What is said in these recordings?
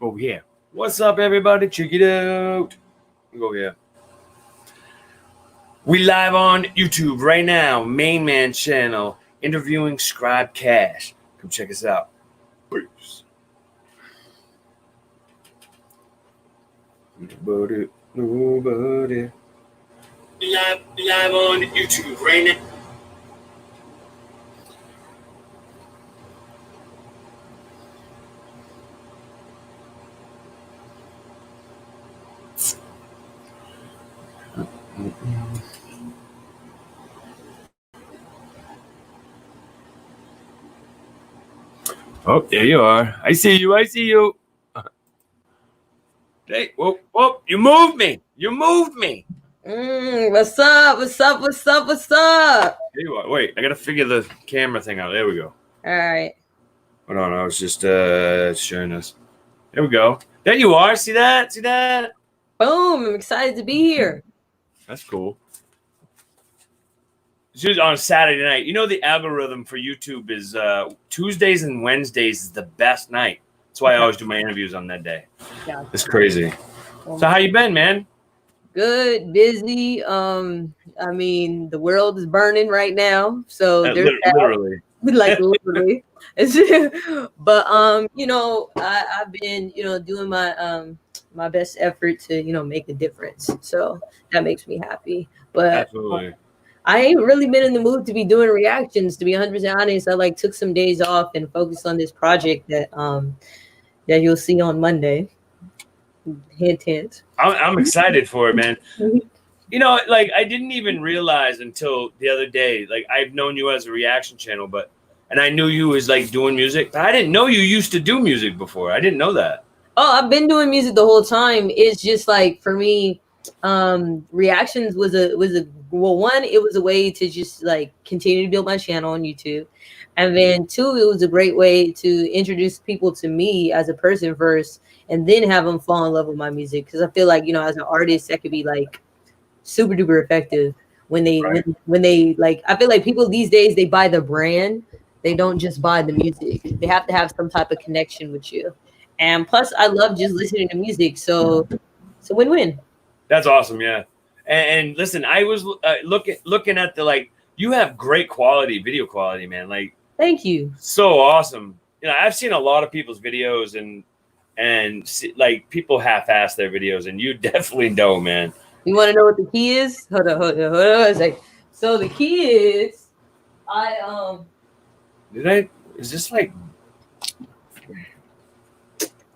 Go here. What's up, everybody? Check it out. Go here. We live on YouTube right now. Mainemans channel interviewing Scribecash. Come check us out. Peace. Nobody. Live on YouTube right now. Oh, there you are. I see you. I see you. Hey, whoa, whoa. You moved me. You moved me. What's up? What's up? What's up? What's up? There you are. Wait, I got to figure the camera thing out. There we go. All right. Hold on. I was just showing us. There we go. There you are. See that? See that? Boom. I'm excited to be here. That's cool. It's usually on Saturday night. You know, the algorithm for YouTube is Tuesdays and Wednesdays is the best night. That's why I always do my interviews on that day. Yeah. It's crazy. So how you been, man? Good, busy. I mean, the world is burning right now. So there's literally. Like literally. But you know, I've been, you know, doing my my best effort to, you know, make a difference. So that makes me happy. But absolutely. I ain't really been in the mood to be doing reactions, to be 100% honest. I like took some days off and focused on this project that that you'll see on Monday. Hint, hint. I'm excited for it, man. You know, like I didn't even realize until the other day, like I've known you as a reaction channel, and I knew you was like doing music, but I didn't know you used to do music before. I didn't know that. Oh, I've been doing music the whole time. It's just like for me, reactions was a well, one, it was a way to just like continue to build my channel on YouTube, and then two, it was a great way to introduce people to me as a person first, and then have them fall in love with my music, because I feel like, you know, as an artist, that could be like super duper effective when they when they like, I feel like people these days, they buy the brand, they don't just buy the music. They have to have some type of connection with you, and plus I love just listening to music, so it's a win-win. That's awesome. Yeah. And listen, I was looking at the, like, you have great quality, video quality, man. Like, thank you. So awesome. You know, I've seen a lot of people's videos and like people half-ass their videos, and you definitely know, man. You want to know what the key is? Hold on. It's like, so the key is, is this like,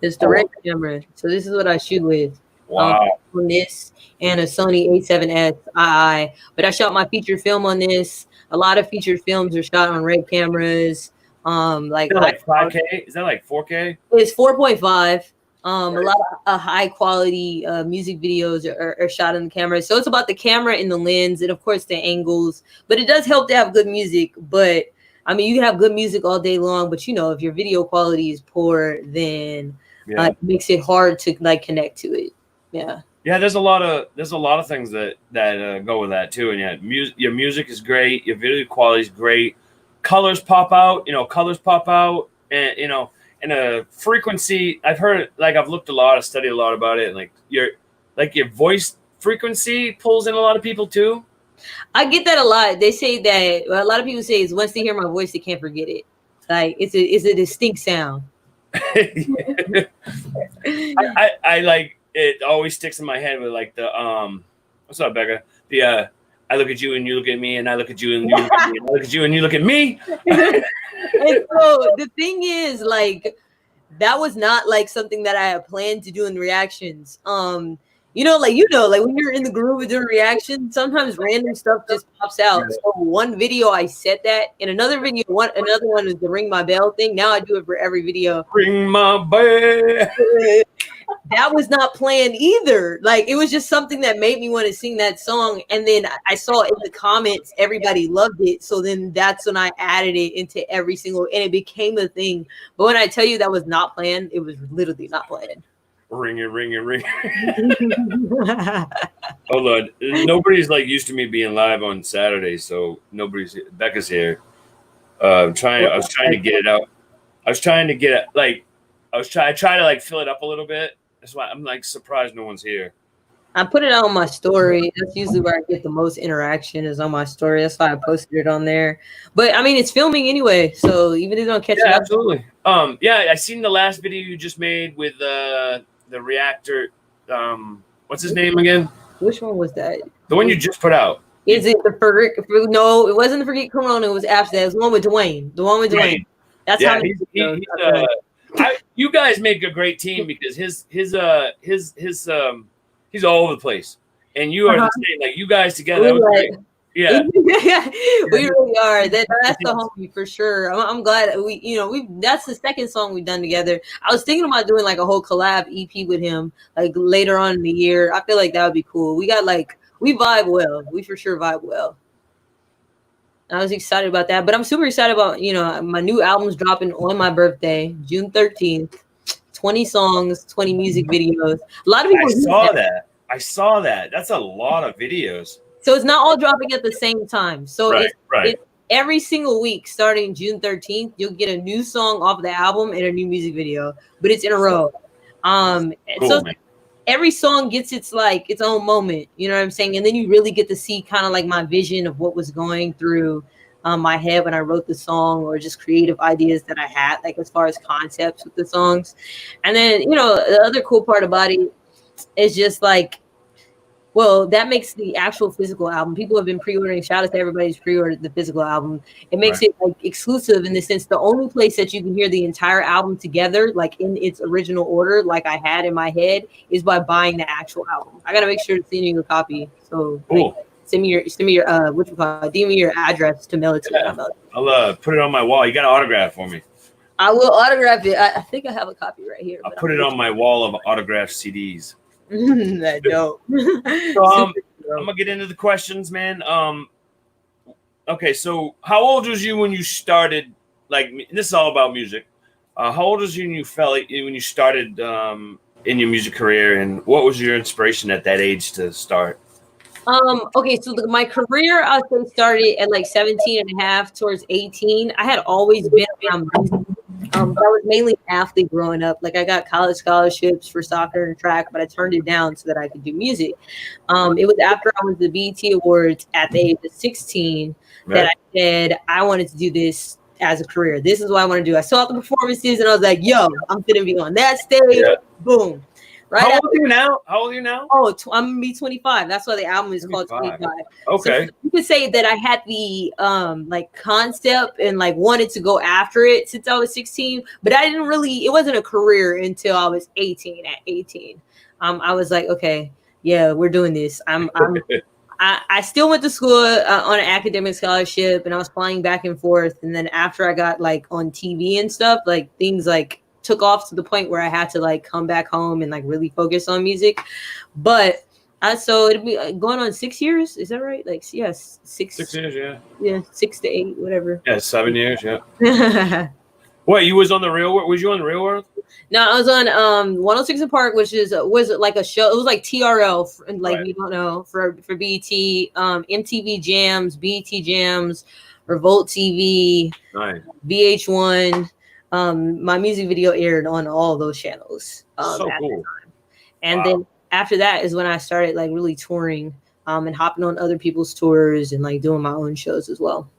it's the red camera. So this is what I shoot with. Wow. On this and a Sony A7S II, but I shot my feature film on this. A lot of featured films are shot on red cameras. Like 5K? Is that like 4K? It's 4.5. A lot of high quality music videos are shot on the camera. So it's about the camera and the lens, and of course the angles. But it does help to have good music. But I mean, you can have good music all day long, but you know, if your video quality is poor, then it makes it hard to like connect to it. Yeah, there's a lot of things that go with that too. And your music is great, your video quality is great, colors pop out, and you know, and a frequency. I've looked a lot, I studied a lot about it, and like your voice frequency pulls in a lot of people too. I get that a lot. They say that a lot of people say is once they hear my voice, they can't forget it. Like it's a distinct sound. I like. It always sticks in my head with like the what's up, Becca? The I look at you and you look at me, and I look at you and you look at me, and I look at you and you look at me. And so the thing is, like, that was not like something that I had planned to do in reactions. You know, like when you're in the groove of doing reactions, sometimes random stuff just pops out. So one video I said that, in another video, another one is the ring my bell thing. Now I do it for every video. Ring my bell. That was not planned either. Like, it was just something that made me want to sing that song. And then I saw in the comments, everybody loved it. So then that's when I added it into every single, and it became a thing. But when I tell you that was not planned, it was literally not planned. Ring it, ring it, ring it. Hold on. Nobody's like used to me being live on Saturdays, so Becca's here. I was trying to get it out. I was trying to get it, like, I try to like fill it up a little bit. That's why I'm like surprised no one's here. I put it out on my story. That's usually where I get the most interaction is on my story. That's why I posted it on there. But I mean, it's filming anyway, so even if they don't catch it Yeah, up. absolutely. Yeah, I seen the last video you just made with the reactor. What's his name again? Which one was that? The one you just put out. Is it the Forget? No, it wasn't the Forget Corona. It was after that. It was the one with Dwayne. The one with Dwayne. Right. That's Yeah, how. you guys make a great team because he's all over the place, and you are the same. Like you guys together. That was great. Yeah, we really are. That's the homie for sure. I'm glad that's the second song we've done together. I was thinking about doing like a whole collab EP with him, like later on in the year. I feel like that would be cool. We vibe well. We for sure vibe well. I was excited about that, but I'm super excited about my new album's dropping on my birthday, June 13th. 20 songs, 20 music videos. A lot of people. I saw that. That's a lot of videos. So it's not all dropping at the same time. So it's every single week starting June 13th, you'll get a new song off the album and a new music video, but it's in a row. Cool, so man. Every song gets its own moment, you know what I'm saying? And then you really get to see kind of like my vision of what was going through my head when I wrote the song, or just creative ideas that I had, like as far as concepts with the songs. And then, the other cool part about it is just like, well, that makes the actual physical album. People have been pre-ordering. Shout out to everybody who's pre-ordered the physical album. It makes it like exclusive in the sense the only place that you can hear the entire album together, like in its original order, like I had in my head, is by buying the actual album. I gotta make sure to send you a copy. So cool. Send me your DM me your address to mail it to me. I'll put it on my wall. You got to autograph for me. I will autograph it. I think I have a copy right here. I'll put it on my wall of autographed CDs. That dope. So I'm gonna get into the questions, man. Okay, so how old was you when you started? Like, this is all about music. How old was you when you started in your music career, and what was your inspiration at that age to start? Okay, so my career, I would say, started at like 17 and a half towards 18. I had always been around music. I was mainly an athlete growing up. Like I got college scholarships for soccer and track, but I turned it down so that I could do music. It was after I was the BET Awards at the age of 16 that I said I wanted to do this as a career. This is what I want to do. I saw the performances and I was like, yo, I'm going to be on that stage. Yeah. Boom. Right. How old are you now? Oh, I'm gonna be 25. That's why the album is called 25. Okay. So you could say that I had the like concept and like wanted to go after it since I was 16, but I didn't really. It wasn't a career until I was 18. At 18, I was like, okay, yeah, we're doing this. I still went to school on an academic scholarship, and I was flying back and forth. And then after I got like on TV and stuff, like things like took off to the point where I had to like come back home and like really focus on music. But so it'd be going on 6 years. Is that right? Like, yes, 6 years. Yeah. Yeah. 6 to 8, whatever. Yeah. 7 years. Yeah. What, you was on the Real World? Was you on the Real World? No, I was on 106 and Park, which was like a show. It was like TRL, and like you don't know, for BET, MTV Jams, BET Jams, Revolt TV, nice. VH1. My music video aired on all those channels. So cool. And then after that is when I started like really touring and hopping on other people's tours and like doing my own shows as well.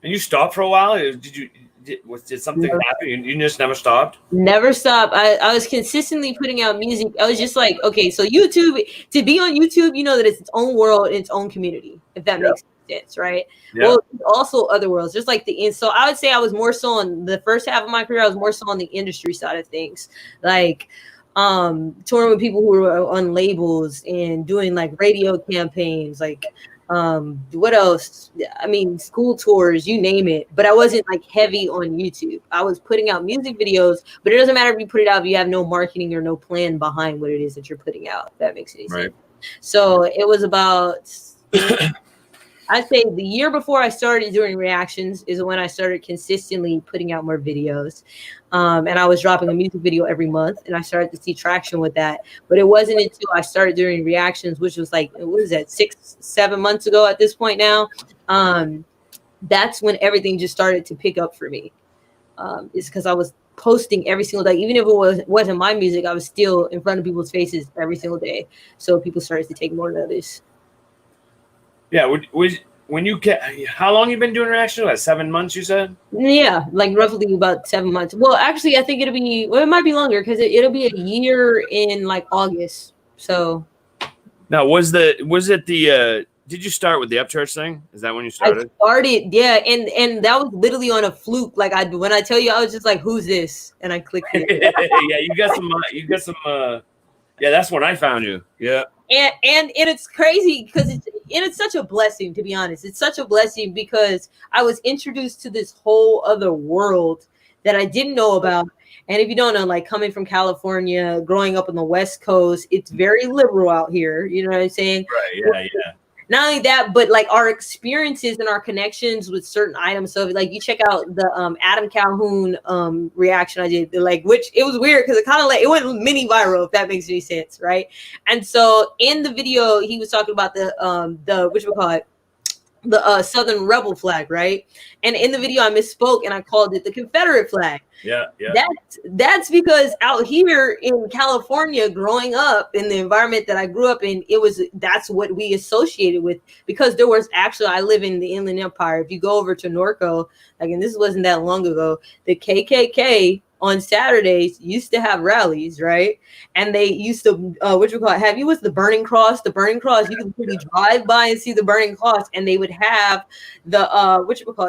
And you stopped for a while? Did something happen? You just never stopped? Never stopped. I was consistently putting out music. I was just like, okay, so YouTube, to be on YouTube, you know that it's its own world and its own community, if that makes sense, right? Yeah. Well, also other worlds, just like so I would say I was more so on the first half of my career, I was more so on the industry side of things, like touring with people who were on labels and doing like radio campaigns, like what else? I mean, school tours, you name it. But I wasn't like heavy on YouTube. I was putting out music videos, but it doesn't matter if you put it out if you have no marketing or no plan behind what it is that you're putting out, if that makes any sense. So it was about I'd say the year before I started doing reactions is when I started consistently putting out more videos. And I was dropping a music video every month, and I started to see traction with that. But it wasn't until I started doing reactions, which was like, what is that, 6-7 months ago at this point now. That's when everything just started to pick up for me. It's because I was posting every single day. Even if it wasn't my music, I was still in front of people's faces every single day. So people started to take more notice. Yeah. When you get, how long you been doing reaction? Like 7 months, you said? Yeah, like roughly about 7 months. Well, actually, I think it might be longer because it'll be a year in like August. So now, did you start with the Upchurch thing? Is that when you started? I started, yeah, and that was literally on a fluke. Like when I tell you, I was just like, "Who's this?" and I clicked it. Yeah, you got some. Yeah, that's when I found you. Yeah. And it's crazy because it's such a blessing, to be honest. It's such a blessing because I was introduced to this whole other world that I didn't know about. And if you don't know, like coming from California, growing up on the West Coast, it's very liberal out here. You know what I'm saying? Right. Yeah. Not only that, but like our experiences and our connections with certain items. So like you check out the Adam Calhoun reaction I did, like, which it was weird because it kind of like it went mini viral, if that makes any sense, right? And so in the video, he was talking about the which we call it the Southern Rebel flag, right? And in the video, I misspoke and I called it the Confederate flag. Yeah. That's because out here in California, growing up in the environment that I grew up in, that's what we associated with. Because there was actually, I live in the Inland Empire. If you go over to Norco, like, and this wasn't that long ago, the KKK on Saturdays used to have rallies, right? And they used to have you with the burning cross? The burning cross, you could really drive by and see the burning cross, and they would have the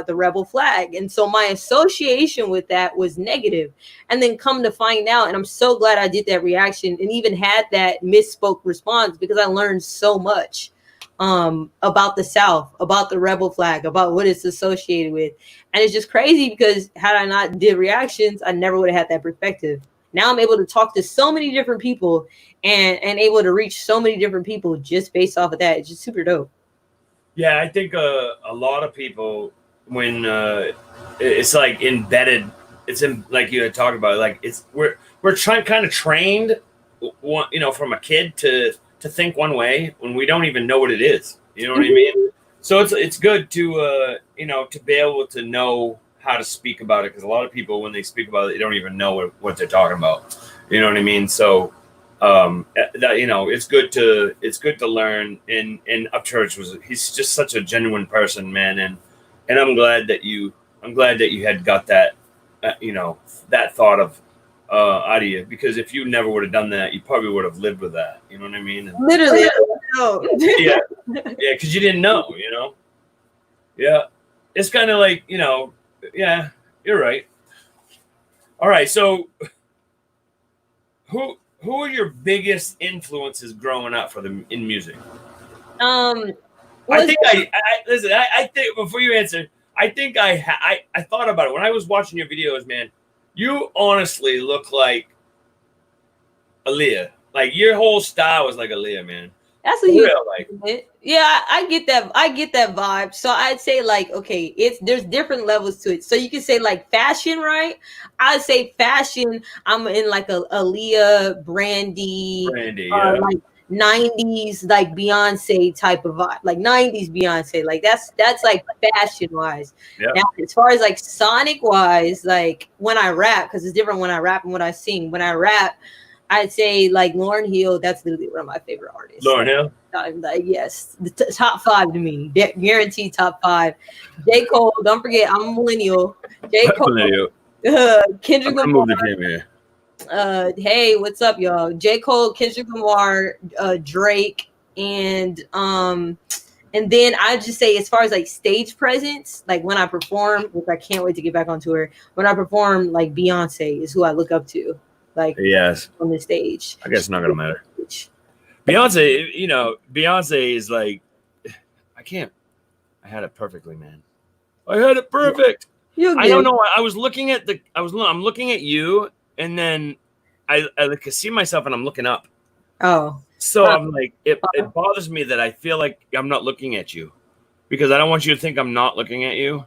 the rebel flag. And so my association with that was negative. And then come to find out, and I'm so glad I did that reaction and even had that misspoke response because I learned so much about the South, about the rebel flag, about what it's associated with. And it's just crazy because had I not did reactions, I never would have had that perspective. Now I'm able to talk to so many different people and able to reach so many different people just based off of that. It's just super dope. Yeah, I think a lot of people, when it's like embedded, it's in, like you had talked about, like we're kind of trained, from a kid to think one way when we don't even know what it is. You know what I mean? So it's good to to be able to know how to speak about it, because a lot of people, when they speak about it, they don't even know what they're talking about. You know what I mean? So it's good to learn. And Upchurch he's just such a genuine person, man, and I'm glad that you had got that that thought of out of you, because if you never would have done that, you probably would have lived with that. You know what I mean? And, literally. yeah, because you didn't know. Yeah, it's kind of like yeah, you're right. All right, so who are your biggest influences growing up in music? I think before you answer, I think I thought about it when I was watching your videos, man. You honestly look like Aaliyah. Like your whole style was like Aaliyah, man. That's a huge yeah, I get that. I get that vibe. So I'd say like, okay, there's different levels to it. So you can say like fashion, right? I'd say fashion. I'm in like a Aaliyah, Brandy, yeah. Like 90s, like Beyonce type of vibe, like 90s Beyonce. Like that's like fashion wise. Yep. Now, as far as like sonic wise, like when I rap, because it's different when I rap and when I sing. When I rap, I'd say like Lauryn Hill. That's literally one of my favorite artists. Lauryn Hill? Like, yes, the top 5 to me, guaranteed top 5. J. Cole, don't forget, I'm a millennial. J. Cole, Kendrick Lamar. Hey, what's up, y'all? J. Cole, Kendrick Lamar, Drake, and then I just say, as far as like stage presence, like when I perform, which I can't wait to get back on tour. When I perform, like Beyonce is who I look up to. Like, yes, on the stage. I guess it's not gonna matter. Beyonce is like, I had it perfectly, man. I had it perfect. I don't know. I'm looking at you, and then I can see myself, and I'm looking up. Oh, so I'm like, it bothers me that I feel like I'm not looking at you, because I don't want you to think I'm not looking at you.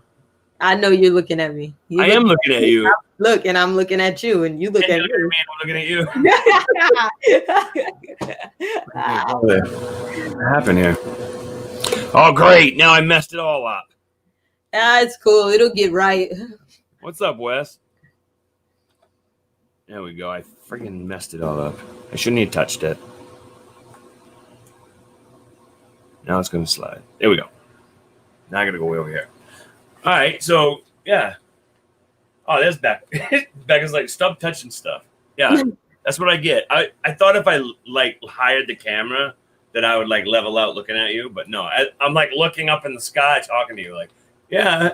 I know you're looking at me. I am looking at you. Look, and I'm looking at you, and you look at me. I'm looking at you. What happened here? Oh, great! Now I messed it all up. It's cool. It'll get right. What's up, Wes? There we go. I freaking messed it all up. I shouldn't have touched it. Now it's going to slide. There we go. Now I got to go way over here. All right. So, yeah. Oh, there's Beck. Beck is like, stop touching stuff. Yeah. That's what I get. I thought if I like hired the camera that I would like level out looking at you, but no, I'm like looking up in the sky talking to you like, yeah.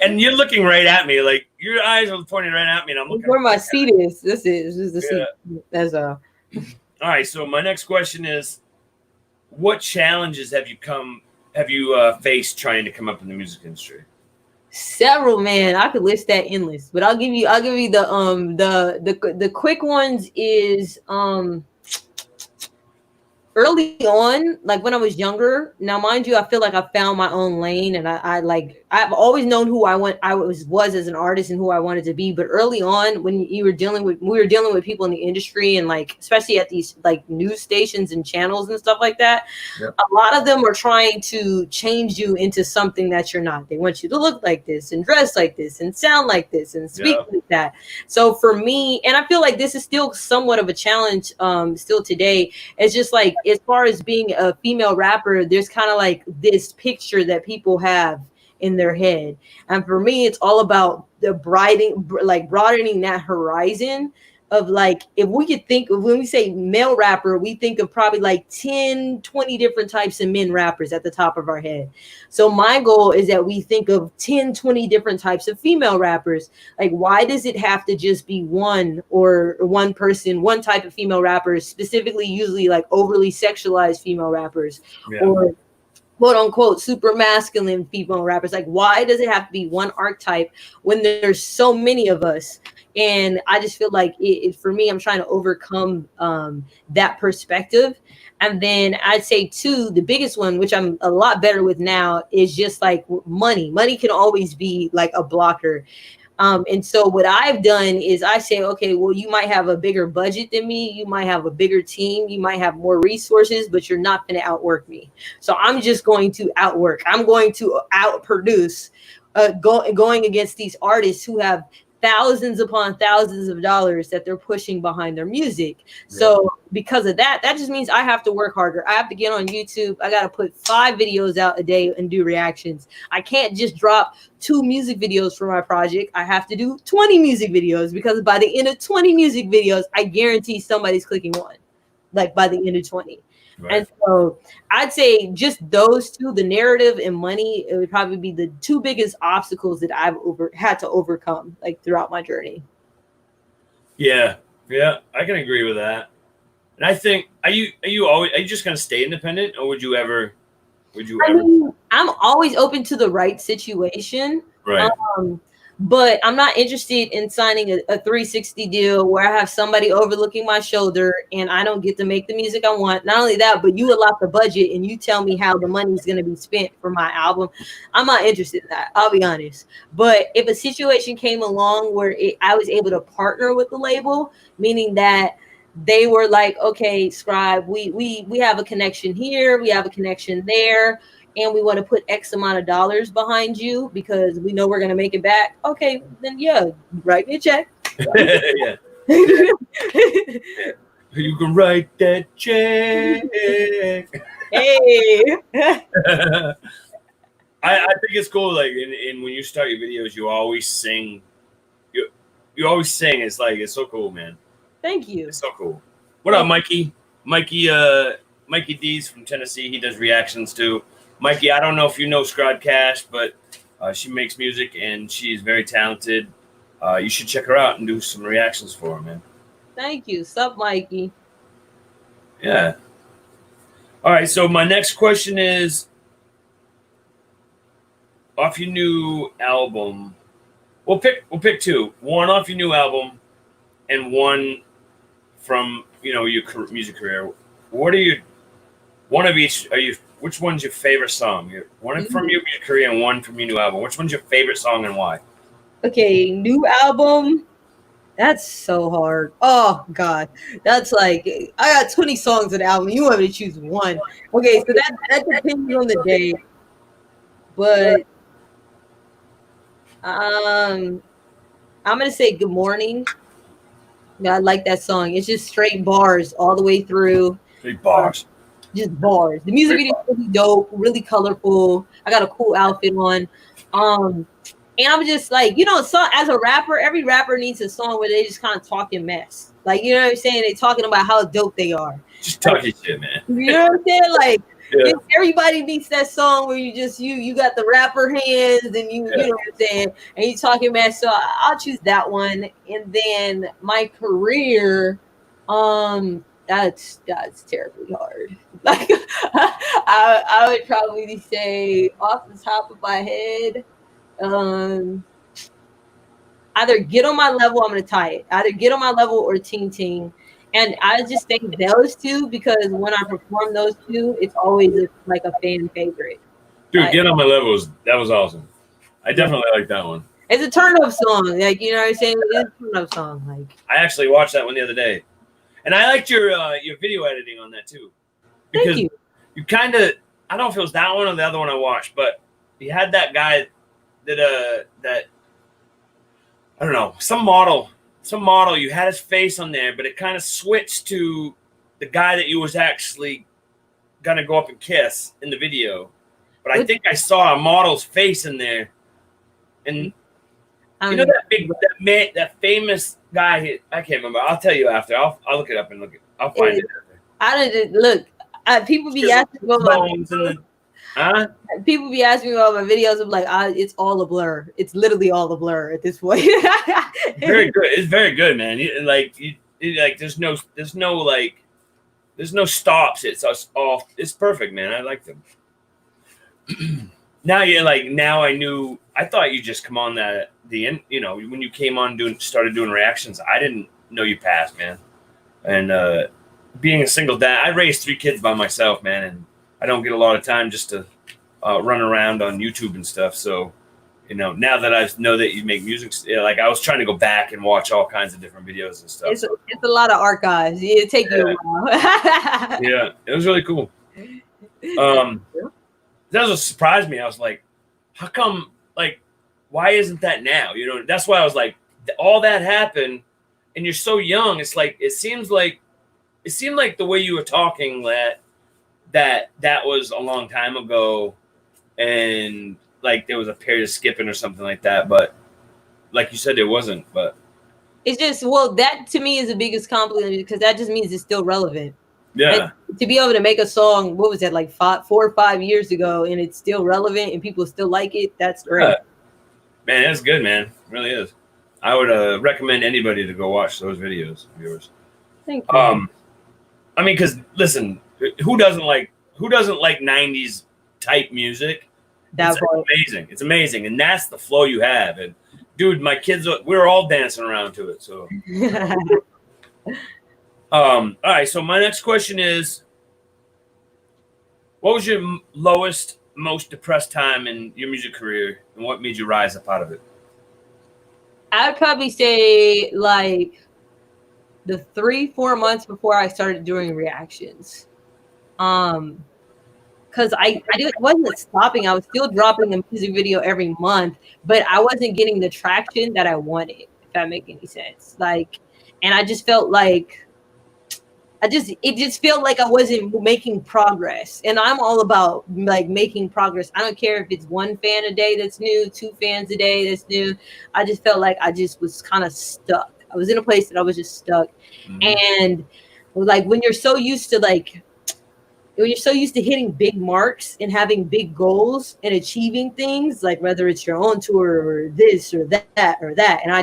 And you're looking right at me. Like your eyes are pointing right at me. And I'm looking where my seat is. This is the seat. That's all. All right. So my next question is, what challenges have you faced trying to come up in the music industry? Several, man. I could list that endless, but I'll give you the quick ones is early on, like when I was younger. Now, mind you, I feel like I found my own lane, and I've always known who I was as an artist and who I wanted to be. But early on, when we were dealing with people in the industry, and like especially at these like news stations and channels and stuff like that, yep. A lot of them are trying to change you into something that you're not. They want you to look like this and dress like this and sound like this and speak like that. So for me, and I feel like this is still somewhat of a challenge still today. It's just like, as far as being a female rapper, there's kind of like this picture that people have in their head. And for me, it's all about the broadening that horizon of like, if we could think of, when we say male rapper, we think of probably like 10, 20 different types of men rappers at the top of our head. So my goal is that we think of 10, 20 different types of female rappers. Like, why does it have to just be one or one person, one type of female rappers, specifically usually like overly sexualized female rappers, or quote unquote super masculine female rappers? Like, why does it have to be one archetype when there's so many of us? And I just feel like for me, I'm trying to overcome that perspective. And then I'd say too, the biggest one, which I'm a lot better with now, is just like money. Money can always be like a blocker. And so what I've done is I say, okay, well, you might have a bigger budget than me. You might have a bigger team. You might have more resources, but you're not going to outwork me. So I'm just going to outwork. I'm going to outproduce going against these artists who have thousands upon thousands of dollars that they're pushing behind their music. So because of that, that just means I have to work harder. I have to get on YouTube. I got to put 5 videos out a day and do reactions. I can't just drop 2 music videos for my project. I have to do 20 music videos, because by the end of 20 music videos, I guarantee somebody's clicking one, like by the end of 20. Right. And so I'd say just those two, the narrative and money, it would probably be the 2 biggest obstacles that I've had to overcome like throughout my journey. Yeah, I can agree with that. And I think, are you just gonna stay independent, or would you ever? I mean, I'm always open to the right situation. Right. But I'm not interested in signing a 360 deal where I have somebody overlooking my shoulder and I don't get to make the music I want. Not only that, but you allot the budget and you tell me how the money is going to be spent for my album. I'm not interested in that, I'll be honest. But if a situation came along where I was able to partner with the label, meaning that they were like, okay, Scribe, we have a connection here, we have a connection there, and we want to put X amount of dollars behind you because we know we're going to make it back. Okay, then write me a check. Yeah. You can write that check. Hey. I think it's cool. Like, in when you start your videos, you always sing. You always sing. It's like, it's so cool, man. Thank you. It's so cool. What up, Mikey? Mikey D's from Tennessee. He does reactions too. Mikey, I don't know if you know Scribecash, but she makes music and she's very talented. You should check her out and do some reactions for her, man. Thank you. Sup, Mikey? Yeah. All right. So my next question is, off your new album, we'll pick 2. One off your new album, and one from your music career. What are you? One of each. Which one's your favorite song? One from your career and one from your new album. Which one's your favorite song and why? Okay, new album. That's so hard. Oh God, that's like, I got 20 songs on the album. You want me to choose one? Okay, so that depends on the day. But I'm gonna say Good Morning. I like that song. It's just straight bars all the way through. Big bars. Just bars. The music video is really dope, really colorful. I got a cool outfit on. And I'm just like, so as a rapper, every rapper needs a song where they just kind of talking mess. Like, you know what I'm saying? They talking about how dope they are. Just talking shit, man. You know what I'm saying? Like, yeah. Everybody needs that song where you got the rapper hands and you know what I'm saying, and you talking mess. So I'll choose that one. And then my career, that's terribly hard. Like I would probably say off the top of my head, either Get on My Level, I'm gonna tie it. Either Get on My Level or Ting Ting. And I just think those two, because when I perform those two, it's always like a fan favorite. Dude, Get on My Level that was awesome. I definitely like that one. It's a turn up song, like, you know what I'm saying? It's a turn up song. Like, I actually watched that one the other day, and I liked your video editing on that too. Because thank you kind of, I don't know if it was that one or the other one I watched, but you had that guy that I don't know, some model, you had his face on there, but it kind of switched to the guy that you was actually gonna go up and kiss in the video. But I think I saw a model's face in there, and you know that famous guy. I can't remember. I'll tell you after. I'll look it up and I'll find it. I didn't look. People be asking about people be asking me about my videos. I'm like, it's all a blur. It's literally all a blur at this point. Very good. It's very good, man. There's no stops. It's perfect, man. I like them. Now I thought you just come on when you came on started doing reactions. I didn't know you passed, man. And being a single dad, I raised 3 kids by myself, man, and I don't get a lot of time just to run around on YouTube and stuff. So, now that I know that you make music, like I was trying to go back and watch all kinds of different videos and stuff. It's a lot of archives. It take you a while. Yeah, it was really cool. That was surprised me. I was like, how come? Like, why isn't that now? That's why I was like, all that happened, and you're so young. It's like it seemed like the way you were talking that was a long time ago, and like there was a period of skipping or something like that. But like you said, it wasn't. But it's just, that to me is the biggest compliment, because that just means it's still relevant. Yeah. And to be able to make a song, what was that, like 4 or 5 years ago, and it's still relevant and people still like it, that's great. Man, that's good, man. It really is. I would recommend anybody to go watch those videos of yours. Thank you. I mean, because listen, who doesn't like 90s type music? It's amazing. It's amazing, and that's the flow you have. And dude, my kids, we're all dancing around to it. So, all right. So my next question is, what was your lowest, most depressed time in your music career, and what made you rise up out of it? I'd probably say like the 3-4 months before I started doing reactions. Because I wasn't stopping. I was still dropping a music video every month, but I wasn't getting the traction that I wanted, if that makes any sense. Like, and I just felt like it just felt like I wasn't making progress. And I'm all about like making progress. I don't care if it's 1 fan a day that's new, 2 fans a day that's new. I just felt like I just was kind of stuck. I was in a place that I was just stuck. Mm-hmm. And like when you're so used to hitting big marks and having big goals and achieving things, like whether it's your own tour or this or that or that, and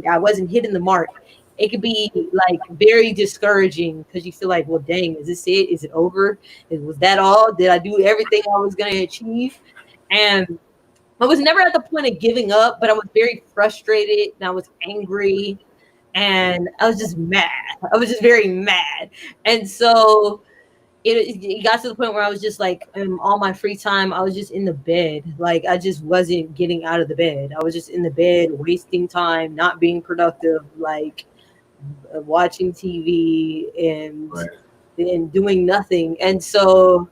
I wasn't hitting the mark. It could be like very discouraging because you feel like, well, dang, is this it? Is it over? Was that all? Did I do everything I was going to achieve? And I was never at the point of giving up, but I was very frustrated and I was angry and I was just mad. I was just very mad. And so it got to the point where I was just like, all my free time, I was just in the bed. Like, I just wasn't getting out of the bed. I was just in the bed, wasting time, not being productive, like watching TV and doing nothing. And so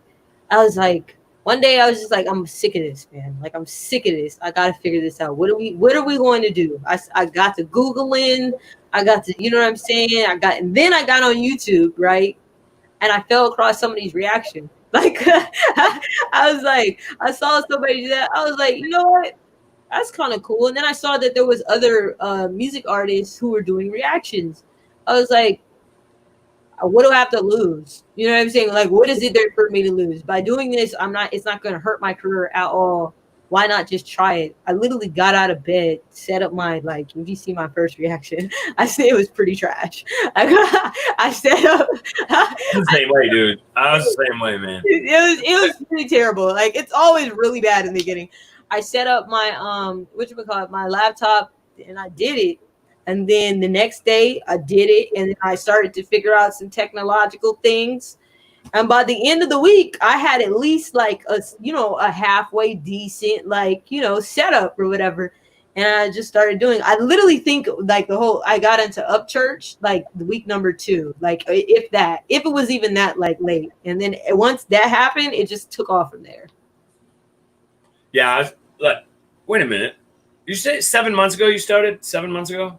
I was like, one day I was just like, I'm sick of this, man. Like, I'm sick of this. I got to figure this out. What are we going to do? I got to Googling. I got to, you know what I'm saying? And then I got on YouTube, right? And I fell across some of these reactions. Like, I was like, I saw somebody do that. I was like, you know what? That's kind of cool. And then I saw that there was other music artists who were doing reactions. I was like, what do I have to lose? You know what I'm saying? Like, what is it there for me to lose? By doing this, it's not going to hurt my career at all. Why not just try it? I literally got out of bed, set up my, like, if you see my first reaction, I say it was pretty trash. I set up. The same way, dude. I was the same way, man. It was pretty terrible. Like, it's always really bad in the beginning. I set up my, my laptop, and I did it. And then the next day I did it, and then I started to figure out some technological things. And by the end of the week, I had at least like a halfway decent, like, setup or whatever. And I just started doing, I literally think like I got into Upchurch like the week number 2, like if it was even that like late. And then once that happened, it just took off from there. Yeah. Wait a minute. You say 7 months ago you started? 7 months ago?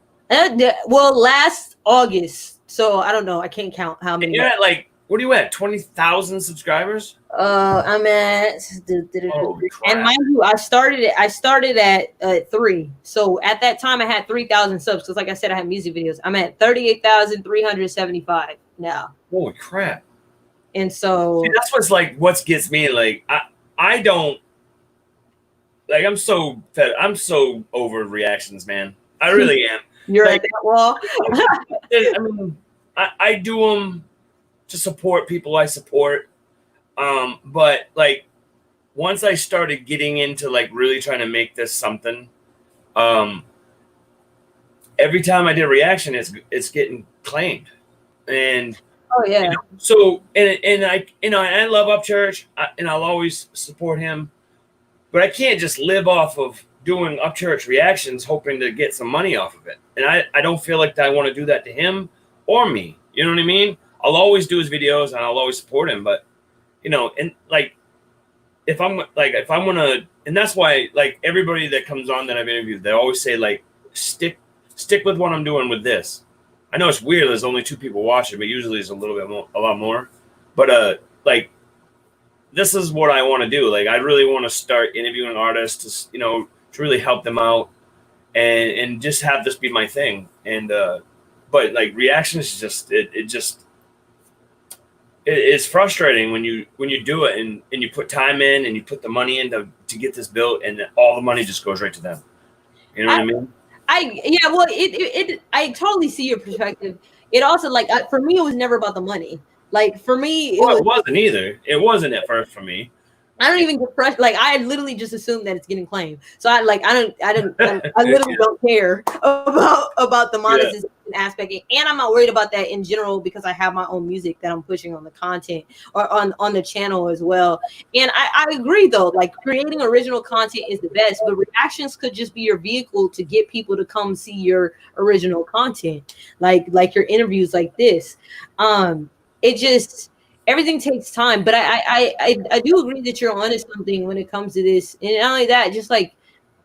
Well, last August. So I don't know. I can't count how many. You're at like, what are you at? 20,000 subscribers? I'm at, and mind you, I started at 3. So at that time I had 3,000 subs. Because like I said, I had music videos. I'm at 38,375 now. Holy crap. And so see, that's what gets me. Like, I don't, like, I'm so over reactions, man. I really am. You're like, at that wall. I mean, I do them to support people I support. But like, once I started getting into like really trying to make this something, every time I did a reaction, it's getting claimed. And oh yeah. So and I love Upchurch, and I'll always support him, but I can't just live off of doing Upchurch reactions hoping to get some money off of it. And I don't feel like I want to do that to him or me. You know what I mean? I'll always do his videos and I'll always support him. But, and like, if I'm want to, and that's why, like, everybody that comes on that I've interviewed, they always say, like, stick with what I'm doing with this. I know it's weird. There's only 2 people watching, but usually it's a lot more. But, like, this is what I want to do. Like, I really want to start interviewing artists to, to really help them out and just have this be my thing. And, but like, reactions is just, it's frustrating when you do it and you put time in and you put the money in to get this built, and all the money just goes right to them. You know what I mean? I totally see your perspective. It also, like, for me, it was never about the money. Like, for me, it wasn't either. It wasn't at first for me. I don't even get fresh. Like, I literally just assume that it's getting claimed. So I literally don't care about the monetization aspect. And I'm not worried about that in general because I have my own music that I'm pushing on the content or on the channel as well. And I agree though, like, creating original content is the best, but reactions could just be your vehicle to get people to come see your original content. Like your interviews like this. Everything takes time, but I do agree that you're onto something when it comes to this. And not only that, just like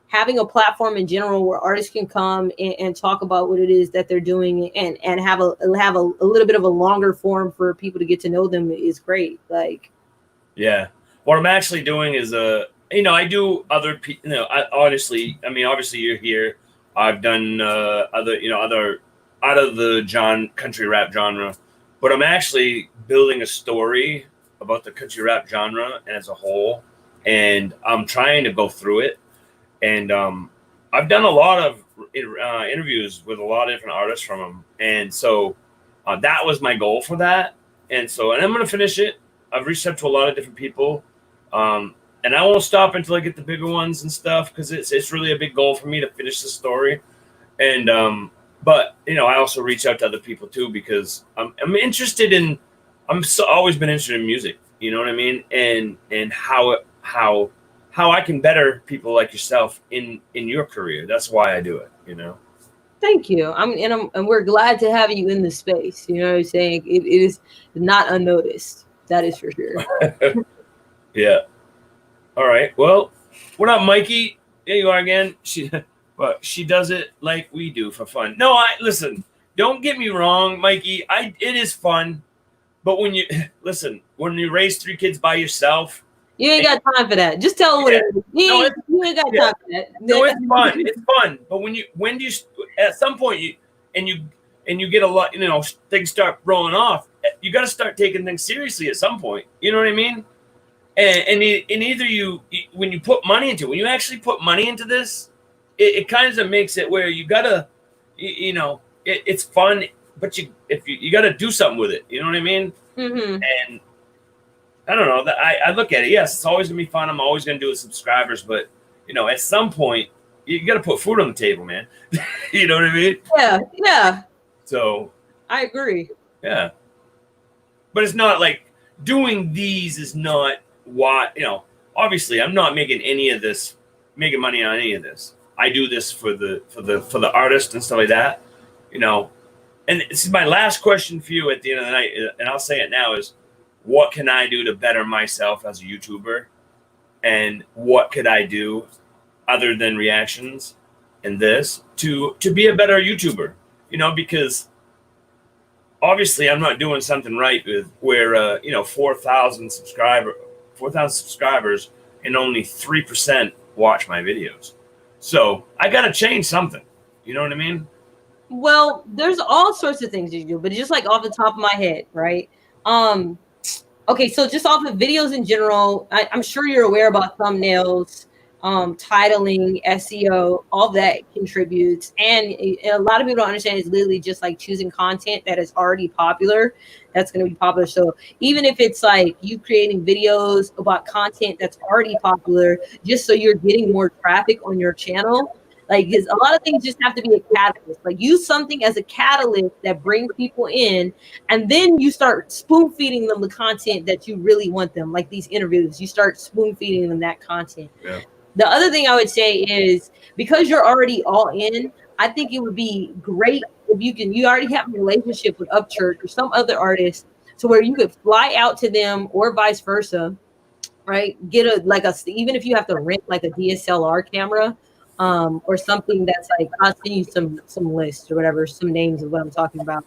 having a platform in general where artists can come and talk about what it is that they're doing and have a little bit of a longer form for people to get to know them is great. Like, yeah, what I'm actually doing is I do other people. Obviously you're here. I've done other out of the country rap genre. But I'm actually building a story about the country rap genre as a whole, and I'm trying to go through it. And I've done a lot of interviews with a lot of different artists from them, and so that was my goal for that. And I'm going to finish it. I've reached out to a lot of different people, and I won't stop until I get the bigger ones and stuff, because it's really a big goal for me to finish the story. And but I also reach out to other people too, because I'm interested in. Always been interested in music. You know what I mean? And how I can better people like yourself in your career. That's why I do it. Thank you. And we're glad to have you in the space. You know what I'm saying? It is not unnoticed. That is for sure. Yeah. All right. Well, what up, Mikey? There you are again. She does it like we do for fun. No, listen. don't get me wrong, Mikey. It is fun, but when you listen, when you raise 3 kids by yourself, you ain't got time for that. Just tell them what it is. You ain't got time for that. No, it's fun. It's fun. But when do you at some point you get a lot, things start rolling off. You got to start taking things seriously at some point. You know what I mean? And either when you put money into it, when you actually put money into this, it kind of makes it where you gotta, it's fun, but you got to do something with it. You know what I mean? Mm-hmm. And I don't know. I look at it. Yes, it's always gonna be fun. I'm always gonna do it with subscribers, but at some point you got to put food on the table, man. You know what I mean? Yeah. So I agree. Yeah, but it's not like doing these is not what Obviously, I'm not making money on any of this. I do this for the artist and stuff like that. And this is my last question for you at the end of the night, and I'll say it now is, what can I do to better myself as a YouTuber? And what could I do other than reactions and this to be a better YouTuber? Because obviously I'm not doing something right with where 4,000 subscribers and only 3% watch my videos. So I got to change something. You know what I mean? Well, there's all sorts of things you do, but just like off the top of my head, right? Okay, so just off of videos in general, I'm sure you're aware about thumbnails, titling, SEO, all that contributes. And a lot of people don't understand it's literally just like choosing content that is already popular, that's going to be popular. So even if it's like you creating videos about content that's already popular, just so you're getting more traffic on your channel, like, because a lot of things just have to be a catalyst. Like, use something as a catalyst that brings people in, and then you start spoon feeding them the content that you really want them. Like these interviews, you start spoon feeding them that content. Yeah. The other thing I would say is, because you're already all in, I think it would be great if you already have a relationship with Upchurch or some other artist, to where you could fly out to them or vice versa, right? Get even if you have to rent like a DSLR camera, or something that's like, I'll send you some lists or whatever, some names of what I'm talking about.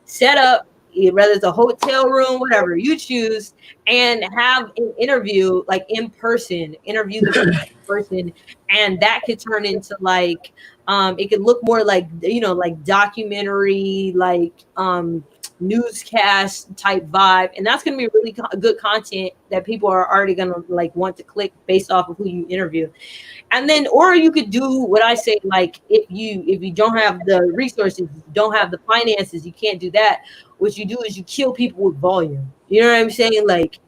Set up, whether it's a hotel room, whatever you choose, and have an interview like in person, interview the person, and that could turn into like, it could look more like, like documentary, like newscast type vibe, and that's going to be really good content that people are already going to like want to click based off of who you interview. And then, or you could do what I say, like if you don't have the resources, you don't have the finances, you can't do that. What you do is you kill people with volume. You know what I'm saying? Like,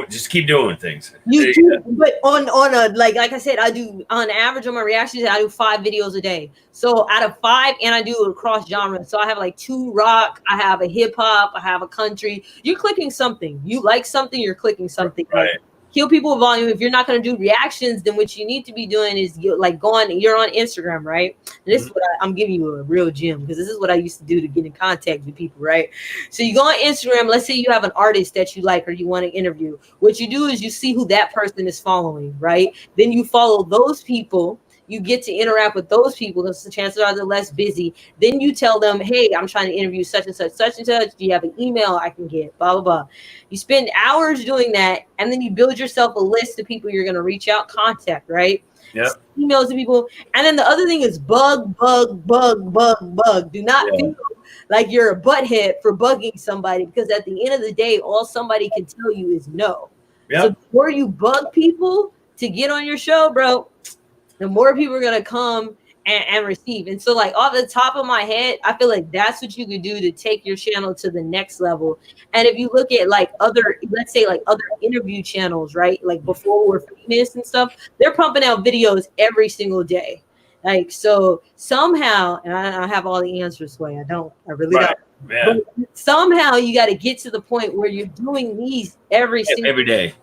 just keep doing things. But on a like I said, I do on average on my reactions, I do 5 videos a day. So out of 5, and I do it across genres. So I have like 2 rock, I have a hip hop, I have a country. You're clicking something. You like something, you're clicking something. Right. Like, kill people with volume. If you're not going to do reactions, then what you need to be doing is you're on Instagram, right? And this is what I'm giving you a real gem, because this is what I used to do to get in contact with people, right? So you go on Instagram, let's say you have an artist that you like or you want to interview. What you do is you see who that person is following, right? Then you follow those people. You get to interact with those people. The chances are they're less busy. Then you tell them, hey, I'm trying to interview such and such, such and such. Do you have an email I can get? Blah, blah, blah. You spend hours doing that, and then you build yourself a list of people you're going to reach out, contact, right? Yeah. Emails to people. And then the other thing is bug. Do not feel like you're a butthead for bugging somebody, because at the end of the day, all somebody can tell you is no. Yep. So before you bug people to get on your show, bro, the more people are going to come and receive. And so, like, off the top of my head, I feel like that's what you could do to take your channel to the next level. And if you look at like let's say like other interview channels, right? Like before we're famous and stuff, they're pumping out videos every single day. Like, so somehow, and I have all the answers, Sway. I really don't. Yeah. But somehow you got to get to the point where you're doing these every day.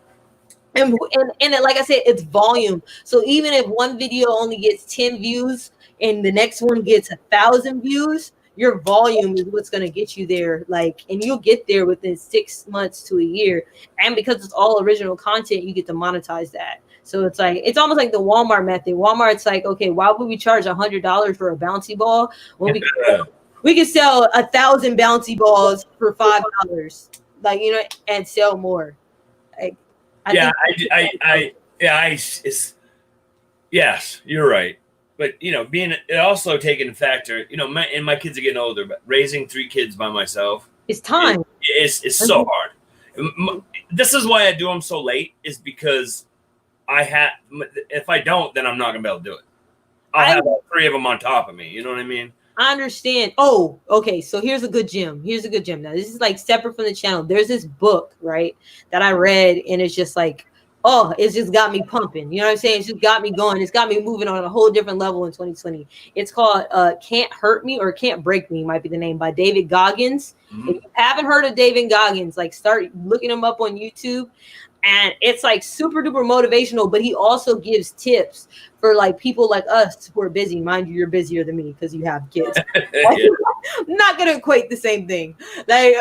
And like I said, it's volume. So even if one video only gets 10 views and the next one gets 1,000 views, your volume is what's going to get you there. Like, and you'll get there within 6 months to a year. And because it's all original content, you get to monetize that. So it's like, it's almost like the Walmart method. Walmart's like, okay, why would we charge $100 for a bouncy ball when we We could sell 1,000 bouncy balls for $5, like, you know, and sell more. Like, I Yeah, think. it's yes, you're right. But you know, being it also taking a factor, you know, my kids are getting older, but raising 3 kids by myself It's time. is so hard. This is why I do them so late, is because I have. If I don't, then I'm not gonna be able to do it. I'll have all 3 of them on top of me. You know what I mean? I understand. Oh, okay. So here's a good gem. Here's a good gem. Now, this is like separate from the channel. There's this book, right, that I read, and it's just like, oh, it's just got me pumping. You know what I'm saying? It's just got me going. It's got me moving on a whole different level in 2020. It's called Can't Hurt Me or Can't Break Me, might be the name, by David Goggins. Mm-hmm. If you haven't heard of David Goggins, like, start looking him up on YouTube. And it's like super duper motivational, but he also gives tips for like people like us who are busy. Mind you, you're busier than me because you have kids. Yeah. I'm not gonna equate the same thing. Like,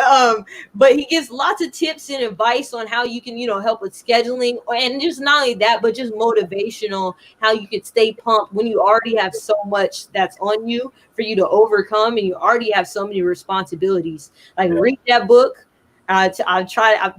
but he gives lots of tips and advice on how you can, you know, help with scheduling, and just not only that, but just motivational, how you could stay pumped when you already have so much that's on you for you to overcome, and you already have so many responsibilities. Like, read that book. I've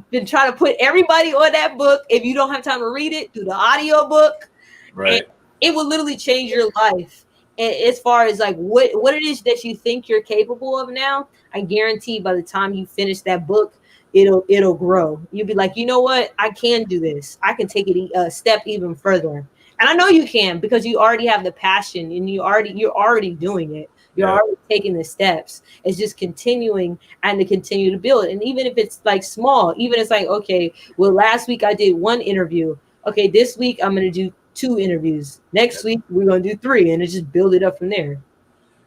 been trying to put everybody on that book. If you don't have time to read it, do the audio book. Right. And it will literally change your life. And as far as like what it is that you think you're capable of now, I guarantee by the time you finish that book, it'll grow. You'll be like, you know what? I can do this. I can take it a step even further. And I know you can, because you already have the passion, and you're already doing it. You're already taking the steps. It's just continuing and to continue to build. And even if it's like small, even it's like, okay, well, last week I did 1 interview. Okay, this week I'm going to do 2 interviews. Next week we're going to do 3, and it just build it up from there.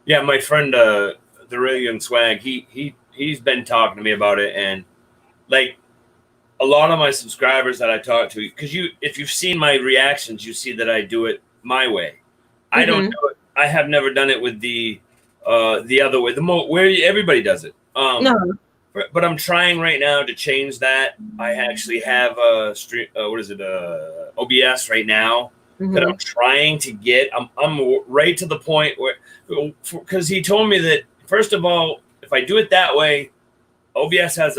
Yeah, my friend, the really young swag, he's been talking to me about it, and like a lot of my subscribers that I talk to, because if you've seen my reactions, you see that I do it my way. I don't do it. I have never done it with the other way, where everybody does it. No. But I'm trying right now to change that. I actually have OBS right now that I'm trying to get. I'm right to the point where, because he told me that, first of all, if I do it that way, OBS has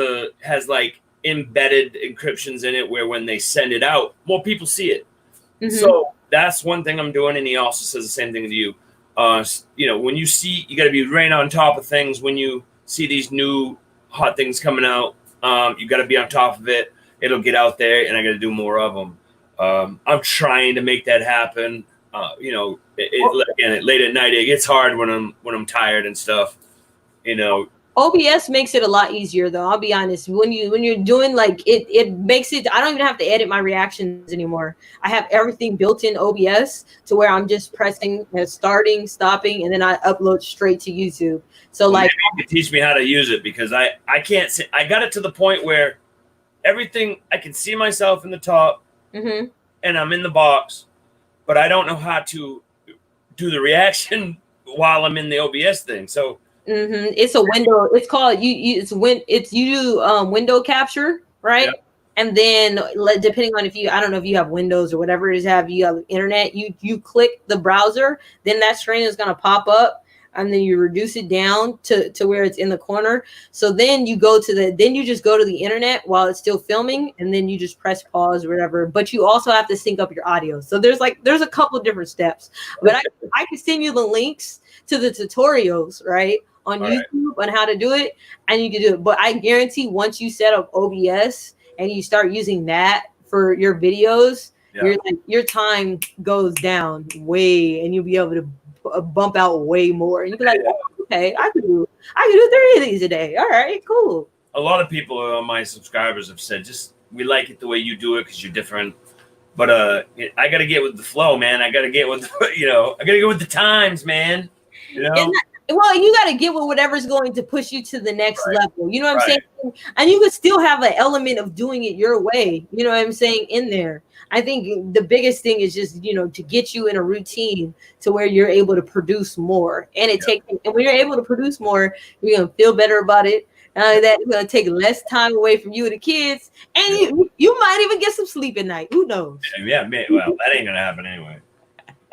like embedded encryptions in it where when they send it out, more people see it. So that's one thing I'm doing, and he also says the same thing to you. You know, when you got to be right on top of things. When you see these new hot things coming out, you got to be on top of it. It'll get out there, and I got to do more of them. I'm trying to make that happen. You know, again, late at night, it gets hard when I'm tired and stuff. You know, OBS makes it a lot easier, though. I'll be honest. When you're doing like it makes it. I don't even have to edit my reactions anymore. I have everything built in OBS to where I'm just pressing starting, stopping, and then I upload straight to YouTube. So like, you can teach me how to use it, because I can't. I got it to the point where everything, I can see myself in the top, and I'm in the box, but I don't know how to do the reaction while I'm in the OBS thing. So. It's a window. It's called you do window capture, right? Yep. And then depending on I don't know if you have Windows or whatever it is, you have internet, you click the browser, then that screen is going to pop up, and then you reduce it down to where it's in the corner. So then you just go to the internet while it's still filming, and then you just press pause or whatever. But you also have to sync up your audio. So there's a couple different steps. But I can send you the links to the tutorials, right, on YouTube on how to do it, and you can do it. But I guarantee once you set up OBS and you start using that for your videos, your time goes down way, and you'll be able to bump out way more. And you'll be like, oh, okay, I could do 3 of these a day. All right, cool. A lot of people, my subscribers, have said, we like it the way you do it because you're different. But I got to get with the flow, man. I got to get with, I got to get with the times, man. You know? Well, you got to get with whatever's going to push you to the next level. You know what I'm saying? And you could still have an element of doing it your way. You know what I'm saying? In there. I think the biggest thing is just, to get you in a routine to where you're able to produce more. And and when you're able to produce more, you're going to feel better about it. That's going to take less time away from you and the kids. And you might even get some sleep at night. Who knows? Yeah, man. Well, that ain't going to happen anyway.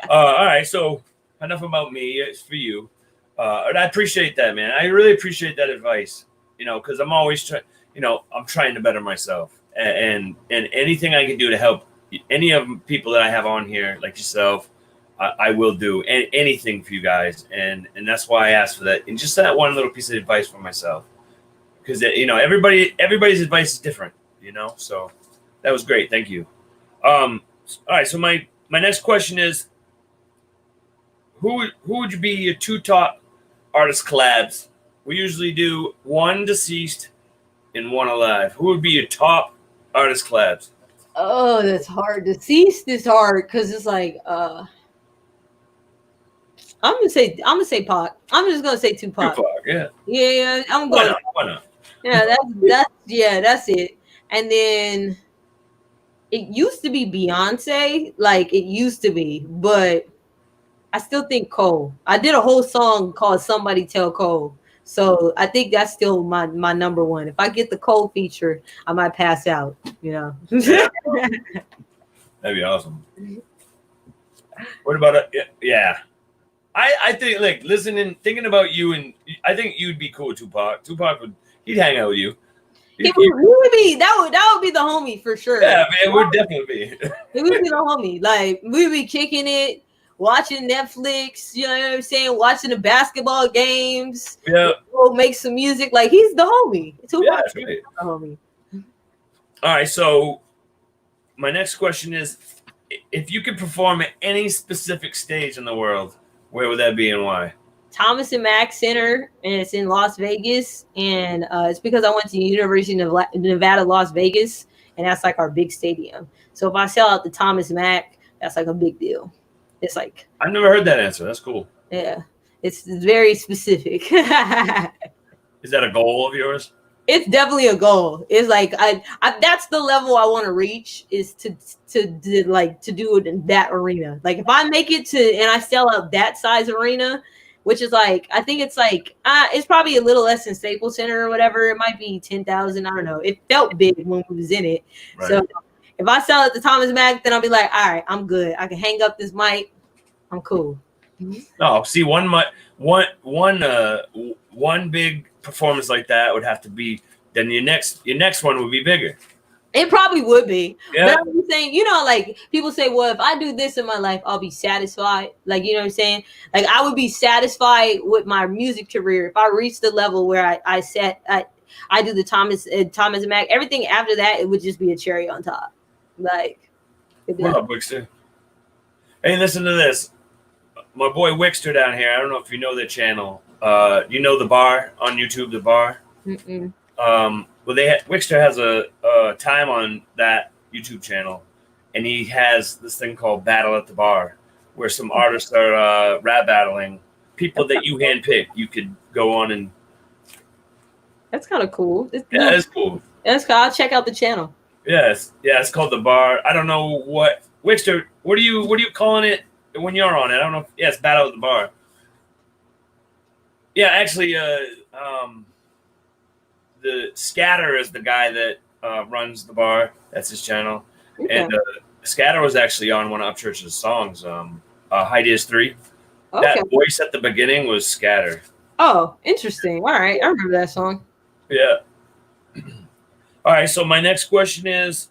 All right. So enough about me. It's for you. And I appreciate that, man. I really appreciate that advice. Because I'm always trying. I'm trying to better myself, and anything I can do to help any of the people that I have on here, like yourself, I will do anything for you guys, and that's why I asked for that. And just that one little piece of advice for myself, because everybody's advice is different. So that was great. Thank you. All right. So my next question is, who would be your two top artist collabs? We usually do one deceased and one alive. Who would be your top artist collabs? Oh, that's hard. Deceased is hard because it's like I'm gonna say Pac. I'm just gonna say Tupac. Yeah. Yeah, I'm Why going. not? Why not? Yeah, that's it. And then it used to be Beyonce, like it used to be, but I still think Cole. I did a whole song called "Somebody Tell Cole," so I think that's still my number one. If I get the Cole feature, I might pass out. Yeah. That'd be awesome. What about it? Yeah. I think like thinking about you, and I think you'd be cool with Tupac. He'd hang out with you. That would be the homie for sure. Yeah, man, it would definitely be. It would be the homie. Like we'd be kicking it, watching Netflix. You know what I'm saying? Watching the basketball games. Yeah. We'll make some music. Like he's the homie. Tupac's right. The homie. All right. So my next question is, if you could perform at any specific stage in the world, where would that be and why? Thomas and Mack Center, and it's in Las Vegas, and it's because I went to University of Nevada, Las Vegas, and that's like our big stadium. So if I sell out the Thomas Mack, that's like a big deal. It's like I've never heard that answer. That's cool. Yeah, it's very specific. Is that a goal of yours? It's definitely a goal. It's like I that's the level I want to reach, is to do it in that arena. Like if I make it to and I sell out that size arena, which is like I think it's like it's probably a little less than Staples Center or whatever. It might be 10,000. I don't know. It felt big when we was in it. Right. So if I sell it to Thomas Mack, then I'll be like, all right, I'm good. I can hang up this mic. I'm cool. No, see one big performance like that would have to be, then your next one would be bigger. It probably would be. Yeah. But I'm saying, like people say, well, if I do this in my life, I'll be satisfied. Like, you know what I'm saying? Like I would be satisfied with my music career if I reach the level where I do the Thomas and Mack. Everything after that, it would just be a cherry on top. Like, what up, Wixter? Hey, listen to this. My boy Wixter down here. I don't know if you know their channel. You know The Bar on YouTube, The Bar? Mm-mm. Well, Wixter has a time on that YouTube channel, and he has this thing called Battle at the Bar, where some artists are rap battling people that you handpick. You could go on and. That's kind of cool. It's cool. That's cool. I'll check out the channel. Yes, it's called The Bar. I don't know what Wixter. What are you calling it when you're on it? I don't know. It's Battle at the Bar. Yeah, actually, the Scatter is the guy that runs The Bar. That's his channel. Okay. And Scatter was actually on one of Upchurch's songs, High Days 3. Okay. That voice at the beginning was Scatter. Oh, interesting. All right. I remember that song. Yeah. All right. So my next question is,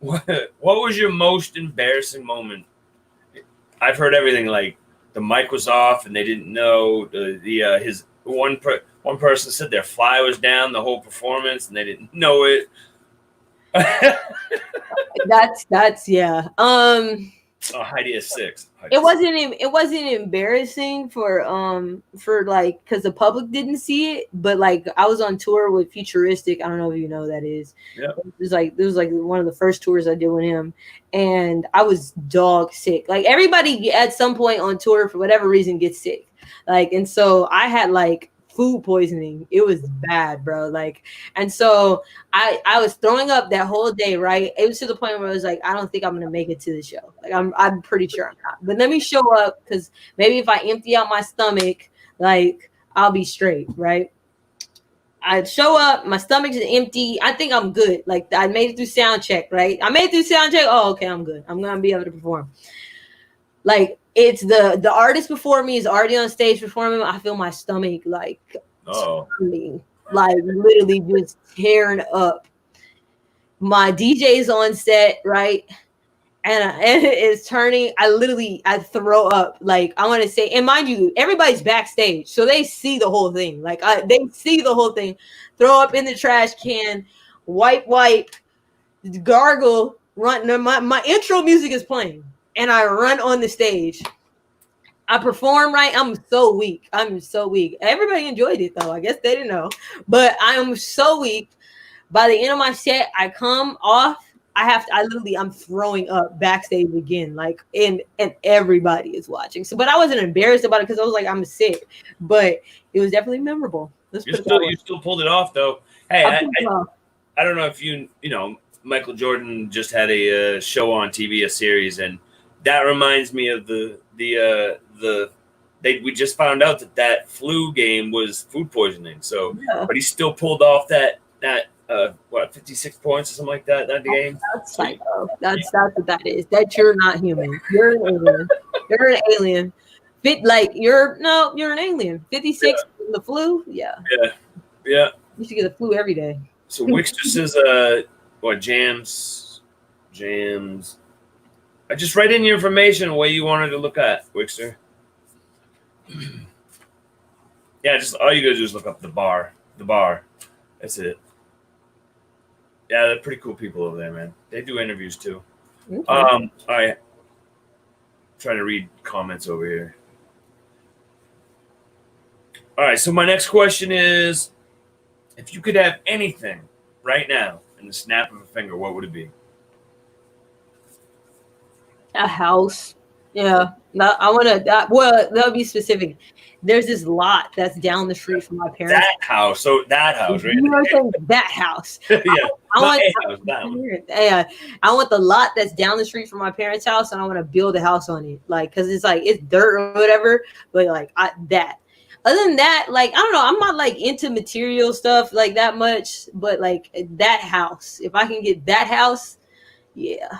what was your most embarrassing moment? I've heard everything, like the mic was off and they didn't know. His one person said their fly was down the whole performance and they didn't know it. That's yeah. Heidi is 6. It wasn't embarrassing for like because the public didn't see it, but like I was on tour with Futuristic. I don't know if you know who that is. Yeah. It was like one of the first tours I did with him, and I was dog sick. Like everybody at some point on tour for whatever reason gets sick. Like, and so I had like food poisoning. It was bad, bro. Like, and so I was throwing up that whole day, right? It was to the point where I was like, I don't think I'm gonna make it to the show. Like I'm pretty sure I'm not. But let me show up, because maybe if I empty out my stomach, like I'll be straight, right? I show up, my stomach is empty. I think I'm good. Like I made it through sound check, right? I made it through sound check. Oh, okay, I'm good. I'm gonna be able to perform. 2 hours later, I feel like I'm gonna throw up. I'm like, oh, okay, I'm good. I'm gonna be able to perform. 2 hours later, I feel like I'm gonna throw up. I'm like, oh, okay, I'm good. I'm gonna be able to perform. Like it's the artist before me is already on stage performing. I feel my stomach like turning, like literally just tearing up. My DJ's on set, right? And it's turning. I throw up. Like I want to say, and mind you, everybody's backstage, so they see the whole thing. Like they see the whole thing. Throw up in the trash can, wipe, gargle, run. My intro music is playing, and I run on the stage. I perform right. I'm so weak. Everybody enjoyed it though. I guess they didn't know, but I am so weak. By the end of my set, I come off. I'm throwing up backstage again, like and everybody is watching. So, but I wasn't embarrassed about it because I was like, I'm sick, but it was definitely memorable. You still pulled it off though. Hey, I don't know if you know, Michael Jordan just had a show on TV, a series, and that reminds me of we just found out that flu game was food poisoning. So, but he still pulled off that 56 points or something like that game. That's psycho. That's what that is. That you're not human. You're an alien. You're an alien. You're an alien. 56 in the flu. Yeah. You should get the flu every day. So Wixter says jams. I just write in your information the way you wanted to look at, Wixter. Yeah, just all you gotta do is look up the bar. That's it. Yeah, they're pretty cool people over there, man. They do interviews too. Okay. All right. Trying to read comments over here. All right, so my next question is, if you could have anything right now in the snap of a finger, what would it be? A house. Yeah. I want to, well, that would be specific. There's this lot that's down the street from my parents. That house, right? You know what I'm saying? That house. Yeah. I want the lot that's down the street from my parents' house, and I want to build a house on it. Like, cause it's dirt or whatever, but that. Other than that, I don't know, I'm not into material stuff like that much, but that house, if I can get that house, yeah,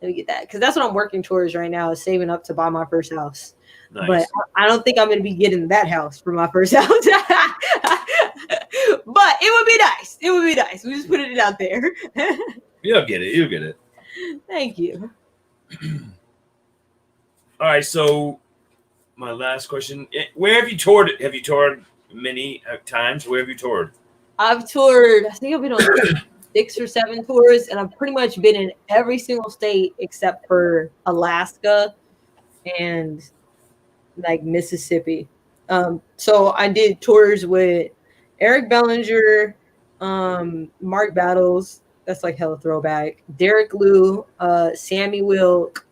let me get that. Cause that's what I'm working towards right now, is saving up to buy my first house. Nice. But I don't think I'm going to be getting that house for my first house. But it would be nice. We just put it out there. You'll get it. Thank you. All right. So my last question, where have you toured? Have you toured many times? Where have you toured? I've toured, I think I've been on 6 or 7 tours, and I've pretty much been in every single state except for Alaska and Mississippi. So I did tours with Eric Bellinger, Mark Battles, that's hella throwback, Derek Liu, Sammy Wilk,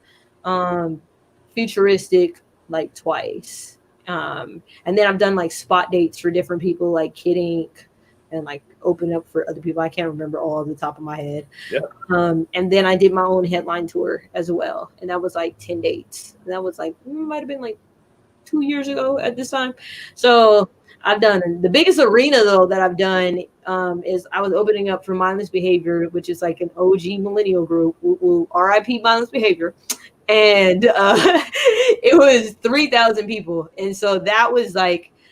Futuristic twice. And then I've done spot dates for different people like Kid Ink and open up for other people. I can't remember all off the top of my head. Yeah. And then I did my own headline tour as well. And that was 10 dates. And that was might have been 2 years ago at this time. So I've done the biggest arena though that I've done is I was opening up for Mindless Behavior, which is an OG millennial group. RIP Mindless Behavior. And it was 3,000 people. And so that was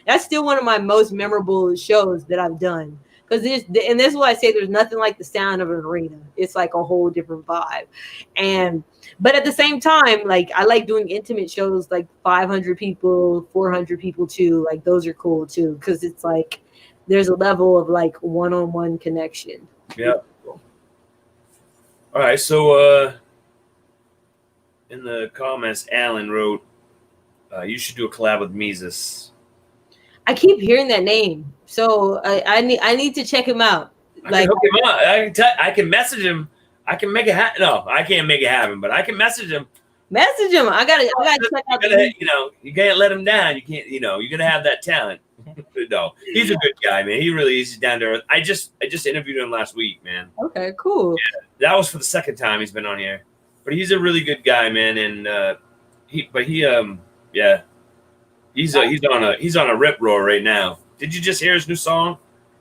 that's still one of my most memorable shows that I've done. Because this is why I say there's nothing like the sound of an arena. It's a whole different vibe. But at the same time, I like doing intimate shows 500 people, 400 people too. Those are cool too. Because it's there's a level of one-on-one connection. Yeah. All right. So in the comments, Alan wrote, you should do a collab with Mises. I keep hearing that name, so I need to check him out. I can hook him up. I can message him. I can make it happen. No, I can't make it happen, but I can message him. Message him. I gotta check out. You can't let him down. You can't. You're gonna have that talent. No, he's a good guy, man. He really is down to earth. I just interviewed him last week, man. Okay, cool. Yeah, that was for the second time he's been on here, but he's a really good guy, man. And he's on a rip roar right now. Did you just hear his new song?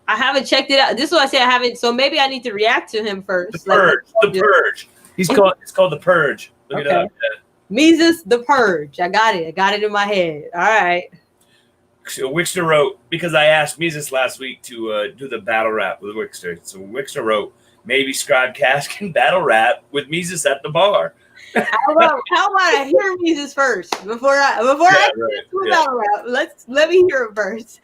I haven't checked it out. This is what I say I haven't. So maybe I need to react to him first. The Purge. It's called The Purge. Look it up. Mises the Purge. I got it in my head. All right. So Wixter wrote, because I asked Mises last week to do the battle rap with Wixter. So Wixter wrote, maybe Scribecash can battle rap with Mises at the bar. How about I hear Mises first before I battle rap? Let me hear it first.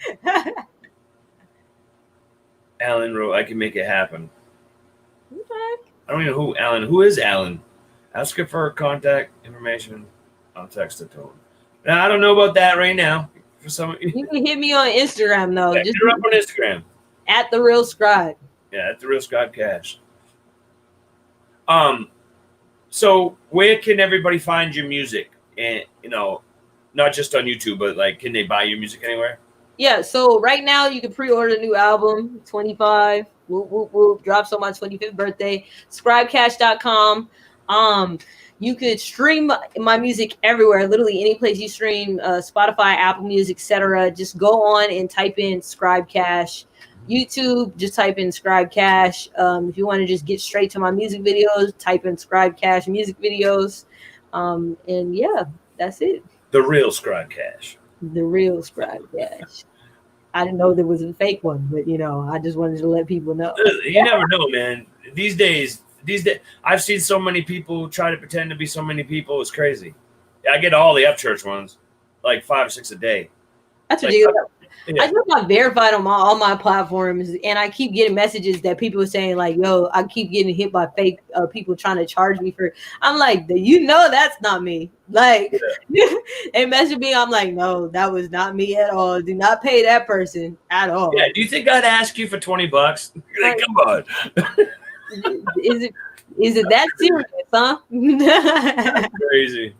Alan wrote, I can make it happen. Okay. I don't even know who Alan. Who is Alan? Ask her for her contact information. I'll text it to him. Now, I don't know about that right now. For some, you can hit me on Instagram though. Yeah, just hit her up on Instagram. At the Real Scribe. Yeah, at the Real Scribecash. So where can everybody find your music? And not just on YouTube, but like, can they buy your music anywhere? Yeah, so right now you can pre-order the new album, 25. We'll drops on my 25th birthday. Scribecash.com. You could stream my music everywhere, literally any place you stream, Spotify, Apple Music, etc. Just go on and type in Scribecash. YouTube, just type in Scribecash. If you want to just get straight to my music videos, type in Scribecash music videos. And yeah, that's it. The Real Scribecash. The Real Scribecash. I didn't know there was a fake one, but I just wanted to let people know. You never know, man. These days, I've seen so many people try to pretend to be so many people. It's crazy. I get all the Upchurch ones, like 5 or 6 a day. That's ridiculous. I just got verified on all my platforms, and I keep getting messages that people are saying like, "Yo, I keep getting hit by fake people trying to charge me for." I'm like, that's not me. Like, they message me. I'm like, no, that was not me at all. Do not pay that person at all. Yeah. Do you think I'd ask you for $20? Like, come on. Is it that serious, huh? That's crazy.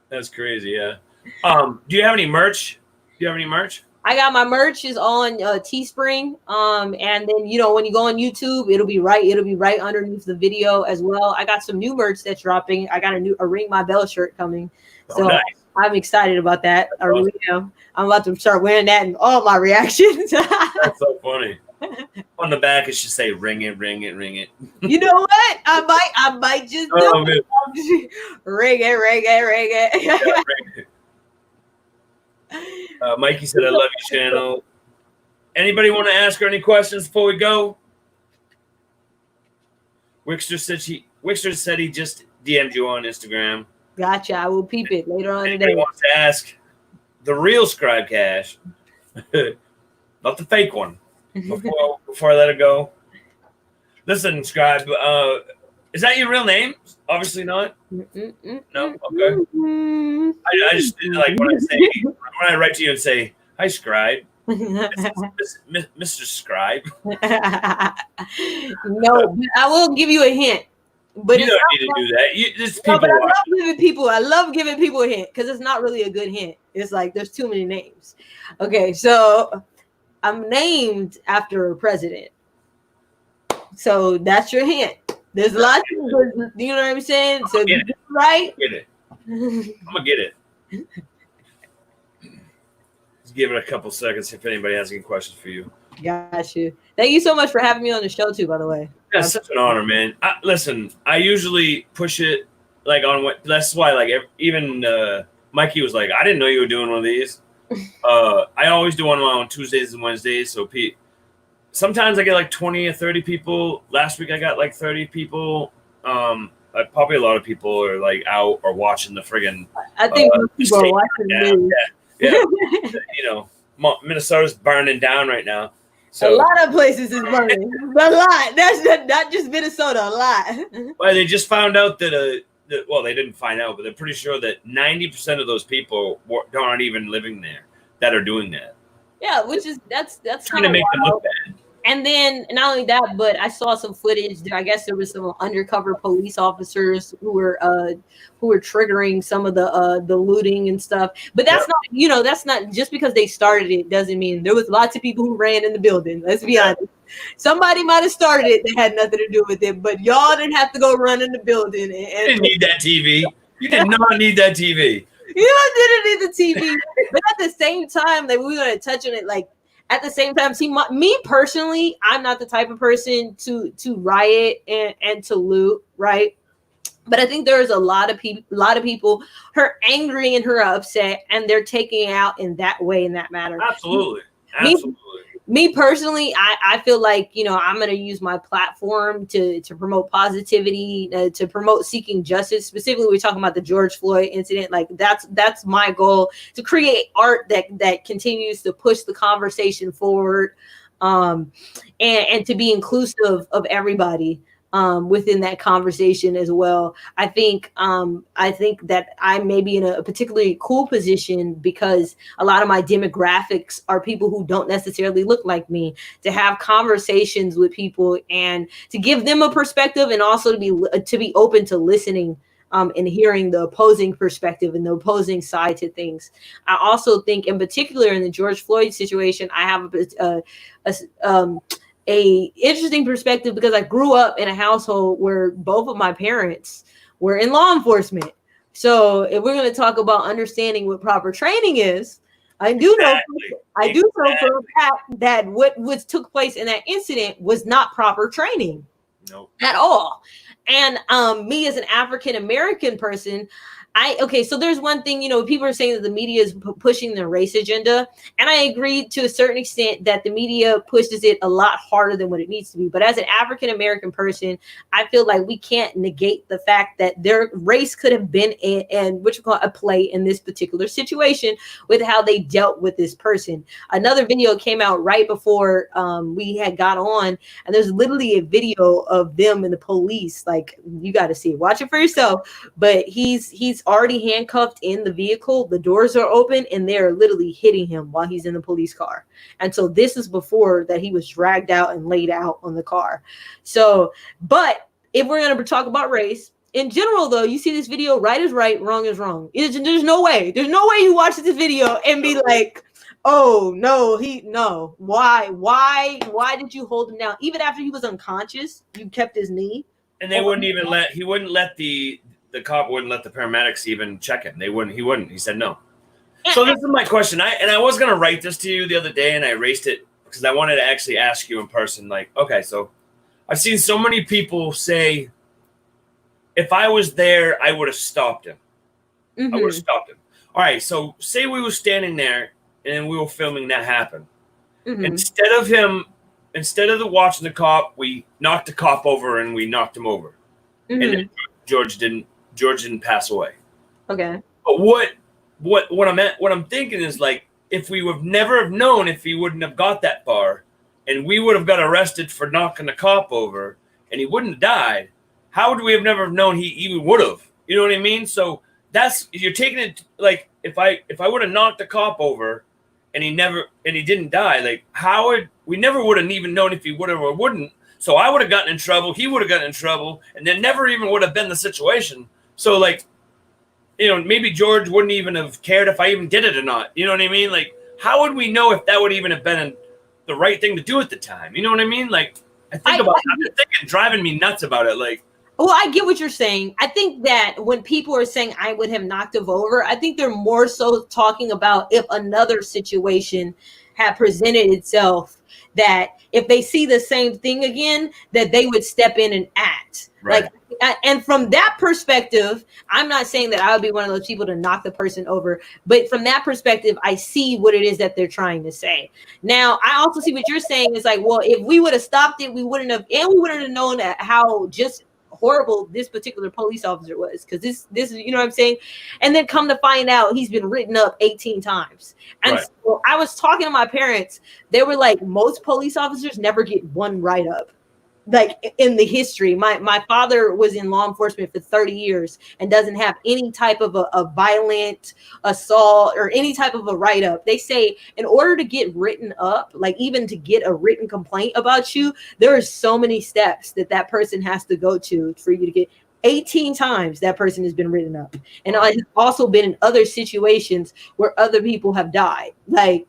That's crazy. Yeah. Do you have any merch? I got my merch is on Teespring. And then when you go on YouTube, it'll be right underneath the video as well. I got some new merch that's dropping. I got a Ring My Bell shirt coming. So nice. I'm excited about that. I really am. I'm about to start wearing that in all my reactions. That's so funny. On the back, it should say "Ring it, ring it, ring it." You know what? I might just do it. Ring it, ring it, ring it. Yeah, ring it. Mikey said, "I love your channel." Anybody want to ask her any questions before we go? Wixter said he just DM'd you on Instagram. Gotcha. I will peep it later on today. Wants to ask the real Scribecash, not the fake one. Before I let it go, listen, Scribe. Is that your real name? Obviously not. No. Okay. I just like when I write to you and say, "Hi, Scribe." Mr. Scribe. No, but I will give you a hint. But you don't need to do that. I love giving people a hint because it's not really a good hint. It's like there's too many names. Okay, so I'm named after a president. So that's your hint. There's lots of, you know what I'm saying? So get it. Right? Get it. I'm gonna get it. Just give it a couple seconds if anybody has any questions for you. Got you. Thank you so much for having me on the show too, by the way. Yeah, it's such an honor, man. Listen, I usually push it like on what. That's why, like, even Mikey was like, "I didn't know you were doing one of these." I always do one on Tuesdays and Wednesdays. So sometimes I get like 20 or 30 people. Last week I got like 30 people. Probably a lot of people are like out or watching the friggin'. I think people are watching the news. Yeah. Minnesota's burning down right now. So, a lot of places is burning. A lot. That's not just Minnesota. A lot. Well, they just found out that well, they didn't find out, but they're pretty sure that 90% of those people aren't even living there that are doing that. Yeah, which is that's kind of make them look bad. And then not only that, but I saw some footage. I guess there was some undercover police officers who were triggering some of the looting and stuff. But that's not, that's not just because they started it doesn't mean there was lots of people who ran in the building. Let's be honest. Somebody might have started it that had nothing to do with it, but y'all didn't have to go run in the building. And you didn't need that TV. You did not need that TV. You didn't need the TV. But at the same time, like, we're going to touch on it, like, at the same time, see, me personally, I'm not the type of person to riot and to loot, right? But I think there's a lot of people who are angry and who are upset, and they're taking it out in that way, in that matter. Absolutely. Me personally, I feel like, I'm going to use my platform to promote positivity, to promote seeking justice. Specifically, we're talking about the George Floyd incident. Like that's my goal, to create art that continues to push the conversation forward, and to be inclusive of everybody within that conversation as well. I think that I may be in a particularly cool position because a lot of my demographics are people who don't necessarily look like me, to have conversations with people and to give them a perspective, and also to be open to listening and hearing the opposing perspective and the opposing side to things. I also think, in particular, in the George Floyd situation, I have a interesting perspective because I grew up in a household where both of my parents were in law enforcement. So if we're going to talk about understanding what proper training is, I do know for a fact that what took place in that incident was not proper training. Nope. At all. And me as an African American person, so there's one thing, people are saying that the media is pushing the race agenda. And I agree to a certain extent that the media pushes it a lot harder than what it needs to be. But as an African American person, I feel like we can't negate the fact that their race could have been a play in this particular situation with how they dealt with this person. Another video came out right before we had got on, and there's literally a video of them and the police. Like, you got to see it. Watch it for yourself. But he's already handcuffed in the vehicle. The doors are open, and they're literally hitting him while he's in the police car. And so this is before that he was dragged out and laid out on the car. So, but if we're going to talk about race in general, though, you see this video, right is right, wrong is wrong. There's no way you watch this video and be like, oh no, why did you hold him down? Even after he was unconscious, you kept his knee. And he wouldn't let the cop wouldn't let the paramedics even check him. He wouldn't. He said no. So this is my question. I was going to write this to you the other day, and I erased it because I wanted to actually ask you in person. Like, okay, so I've seen so many people say, if I was there, I would have stopped him. Mm-hmm. I would have stopped him. All right, so say we were standing there and we were filming that happen. Mm-hmm. Instead of watching the cop, we knocked the cop over and we knocked him over. Mm-hmm. And then George didn't pass away. Okay. But what I'm thinking is, like, if we would never have known, if he wouldn't have got that far, and we would have got arrested for knocking the cop over, and he wouldn't have died, how would we have never known he even would have? You know what I mean? So you're taking it like, if I would have knocked the cop over and he didn't die, like, we never would have even known if he would have or wouldn't. So I would have gotten in trouble, he would have gotten in trouble, and there never even would have been the situation. So, like, maybe George wouldn't even have cared if I even did it or not. You know what I mean? Like, how would we know if that would even have been the right thing to do at the time? You know what I mean? Like, I'm thinking driving me nuts about it. Like, well, I get what you're saying. I think that when people are saying I would have knocked him over, I think they're more so talking about if another situation had presented itself, that if they see the same thing again, that they would step in and act. Right. Like, and from that perspective, I'm not saying that I would be one of those people to knock the person over, but from that perspective, I see what it is that they're trying to say. Now, I also see what you're saying is like, well, if we would have stopped it, we wouldn't have known how just horrible this particular police officer was, because this is, you know what I'm saying? And then come to find out he's been written up 18 times. And right. So I was talking to my parents. They were like, most police officers never get one write-up. Like, in the history, my father was in law enforcement for 30 years and doesn't have any type of a violent assault or any type of a write-up. They say in order to get written up, like even to get a written complaint about you, there are so many steps that person has to go to for you to get. 18 times that person has been written up. And I've also been in other situations where other people have died. Like,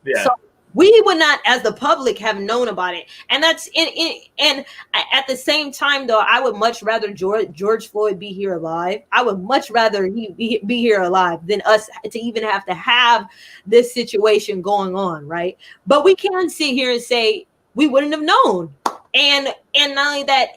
yeah. So we would not, as the public, have known about it. And that's and at the same time, though, I would much rather George Floyd be here alive. I would much rather he be here alive than us to even have to have this situation going on, right? But we can sit here and say we wouldn't have known. And not only that,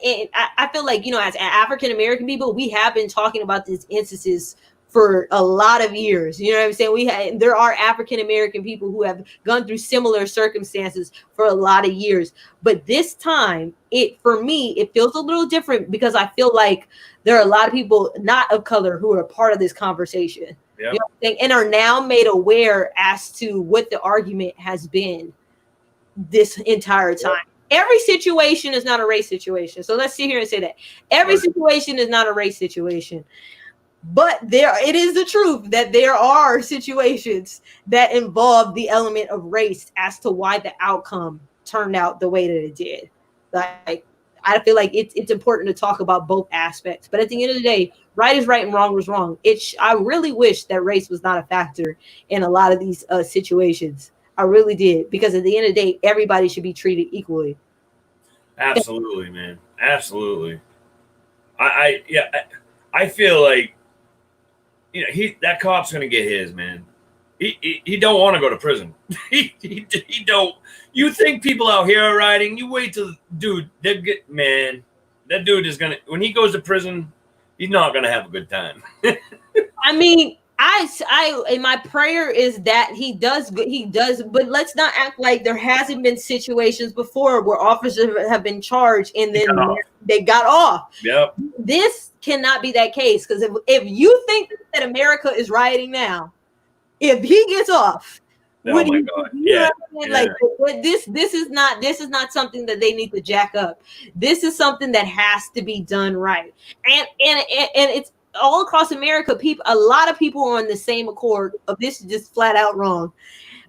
I feel like, as African American people, we have been talking about these instances for a lot of years. You know what I'm saying? There are African American people who have gone through similar circumstances for a lot of years. But this time, for me, it feels a little different because I feel like there are a lot of people not of color who are part of this conversation. Yep. You know what I'm saying? And are now made aware as to what the argument has been this entire time. Yep. Every situation is not a race situation. So let's sit here and say that. Every situation is not a race situation. But it is the truth that there are situations that involve the element of race as to why the outcome turned out the way that it did. Like, I feel like it's important to talk about both aspects. But at the end of the day, right is right and wrong was wrong. I really wish that race was not a factor in a lot of these situations. I really did, because at the end of the day, everybody should be treated equally. Absolutely, man. Absolutely. I feel like, that cop's gonna get his, man. He don't want to go to prison. he don't. You think people out here are riding? You wait till, dude. That dude is gonna, when he goes to prison, he's not gonna have a good time. I mean, and my prayer is that he does, but let's not act like there hasn't been situations before where officers have been charged and then they got off. Yep. This cannot be that case, because if you think that America is rioting now, if he gets off, oh my God, yeah. Like, this is not something that they need to jack up. This is something that has to be done right, and it's all across America. A lot of people are on the same accord of this is just flat out wrong.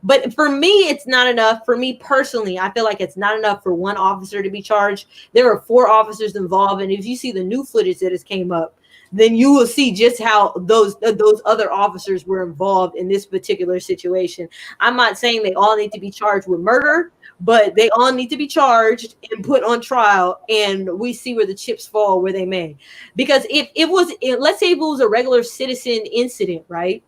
But for me, it's not enough. For me personally, I feel like it's not enough for one officer to be charged. There are 4 officers involved, and if you see the new footage that has came up, then you will see just how those other officers were involved in this particular situation. I'm not saying they all need to be charged with murder, but they all need to be charged and put on trial, and we see where the chips fall where they may. Because let's say it was a regular citizen incident, right?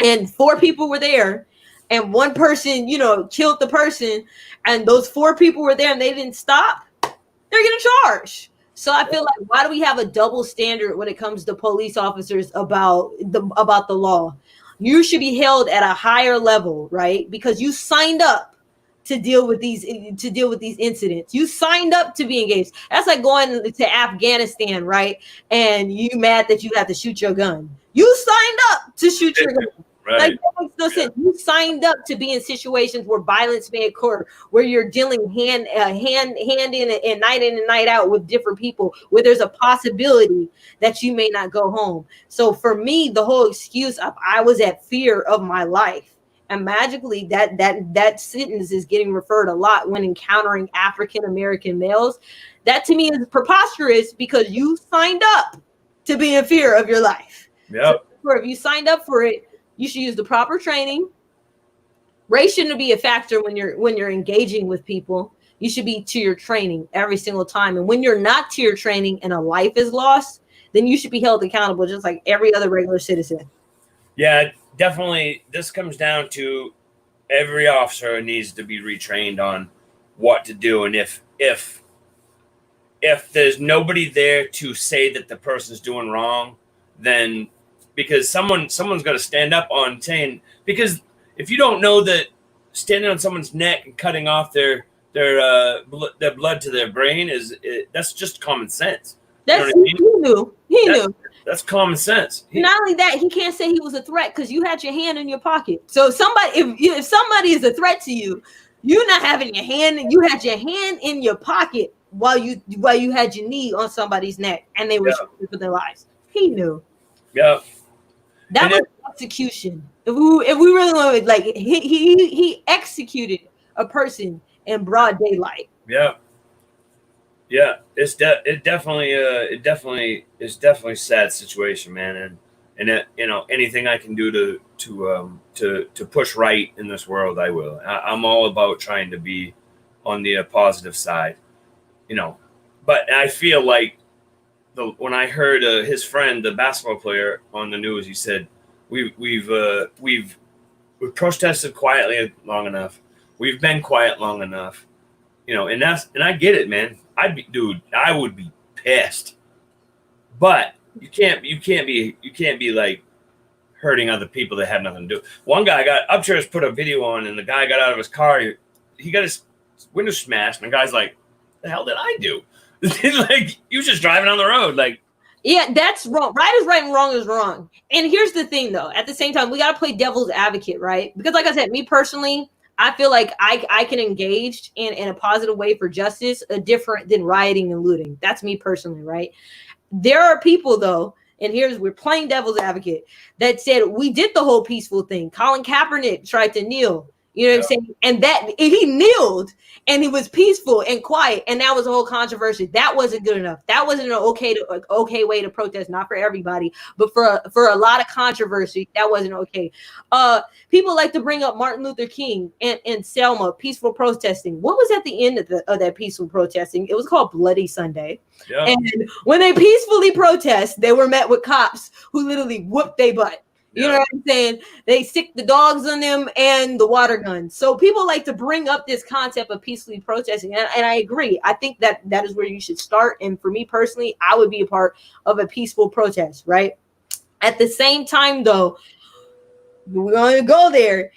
And 4 people were there, and one person, killed the person, and those 4 people were there and they didn't stop, they're getting charged. So I feel like, why do we have a double standard when it comes to police officers about the law? You should be held at a higher level, right? Because you signed up to deal with these incidents. You signed up to be engaged. That's like going to Afghanistan, right? And you mad that you have to shoot your gun. You signed up to shoot your gun. Right. Like, that makes no sense. You signed up to be in situations where violence may occur, where you're dealing hand in and night in and night out with different people, where there's a possibility that you may not go home. So for me, the whole excuse of I was at fear of my life, and magically that sentence is getting referred a lot when encountering African American males. That to me is preposterous, because you signed up to be in fear of your life. Yep. So if you signed up for it, you should use the proper training. Race shouldn't be a factor when you're engaging with people. You should be to your training every single time. And when you're not to your training and a life is lost, then you should be held accountable just like every other regular citizen. Yeah, definitely. This comes down to every officer needs to be retrained on what to do. And if there's nobody there to say that the person's doing wrong, then because someone's got to stand up on saying, because if you don't know that standing on someone's neck and cutting off their blood to their brain that's just common sense. That's, you know he knew. That's common sense. Not only that, he can't say he was a threat because you had your hand in your pocket. So if somebody is a threat to you, you're not having your hand. You had your hand in your pocket while you had your knee on somebody's neck, and they were shooting for their lives. He knew. Yeah. That was execution. If we really want to, like, he executed a person in broad daylight. Yeah. Yeah, it's definitely a sad situation, man, and anything I can do to push right in this world, I will. I'm all about trying to be on the positive side, But I feel like when I heard his friend, the basketball player, on the news, he said, "We've protested quietly long enough. We've been quiet long enough. and I get it, man. I would be pissed, but you can't be like hurting other people that have nothing to do. One guy got Upchurch put a video on, and the guy got out of his car. He got his window smashed, and the guy's like, "The hell did I do?" Like, he was just driving on the road, like. Yeah, that's wrong. Right is right and wrong is wrong. And here's the thing, though. At the same time, we got to play devil's advocate, right? Because like I said, me personally, I feel like I can engage in a positive way for justice, different than rioting and looting. That's me personally, right? There are people, though, and we're playing devil's advocate, that said we did the whole peaceful thing. Colin Kaepernick tried to kneel. You know what I'm saying? And that he kneeled and he was peaceful and quiet, and that was a whole controversy. That wasn't good enough. That wasn't an okay way to protest. Not for everybody, but for a lot of controversy, that wasn't okay. People like to bring up Martin Luther King and Selma, peaceful protesting. What was at the end of that peaceful protesting? It was called Bloody Sunday. Yeah. And when they peacefully protest, they were met with cops who literally whooped their butt. You know what I'm saying? They stick the dogs on them and the water guns. So people like to bring up this concept of peacefully protesting. And I agree. I think that is where you should start. And for me personally, I would be a part of a peaceful protest, right? At the same time, though, we're going to go there.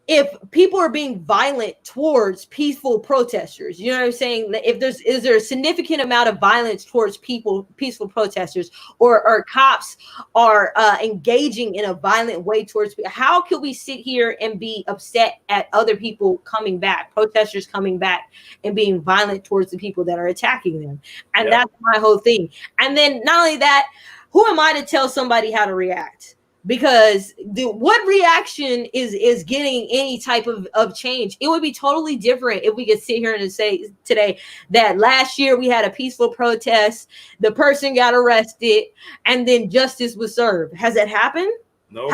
If people are being violent towards peaceful protesters, you know what I'm saying? Is there a significant amount of violence towards peaceful protesters, or cops are engaging in a violent way towards people? How can we sit here and be upset at other people coming back, protesters coming back and being violent towards the people that are attacking them? And that's my whole thing. And then not only that, who am I to tell somebody how to react? Because what reaction is getting any type of change? It would be totally different if we could sit here and say today that last year we had a peaceful protest, the person got arrested, and then justice was served. Has it happened? No,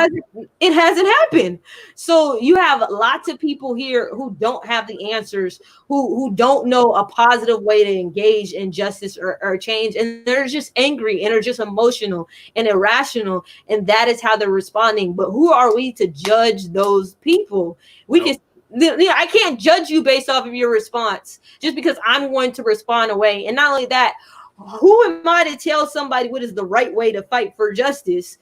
it hasn't happened. So you have lots of people here who don't have the answers, who don't know a positive way to engage in justice or change, and they're just angry and are just emotional and irrational, and that is how they're responding. But who are we to judge those people? I can't judge you based off of your response just because I'm going to respond away. And not only that, who am I to tell somebody what is the right way to fight for justice?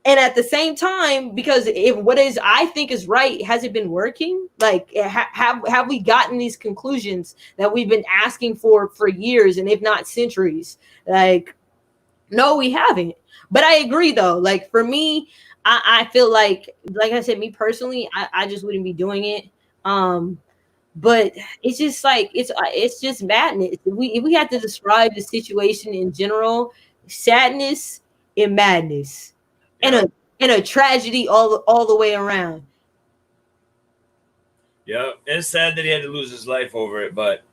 And at the same time, because if what is I think is right, has it been working? Like, have we gotten these conclusions that we've been asking for years, and if not centuries? Like, no, we haven't. But I agree, though. Like, for me, I feel like I said, me personally, I just wouldn't be doing it. But it's just like it's just madness. If we had to describe the situation in general, sadness and madness. And a tragedy all the way around. Yeah, it's sad that he had to lose his life over it, but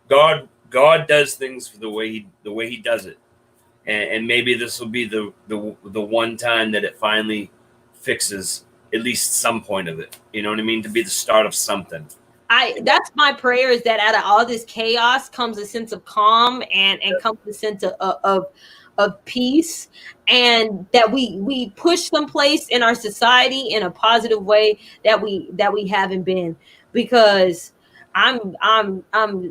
God does things for the way he does it, and maybe this will be the one time that it finally fixes at least some point of it. You know what I mean? To be the start of something. That's my prayer, is that out of all this chaos comes a sense of calm and comes a sense of peace, and that we push someplace in our society in a positive way that we haven't been, because I'm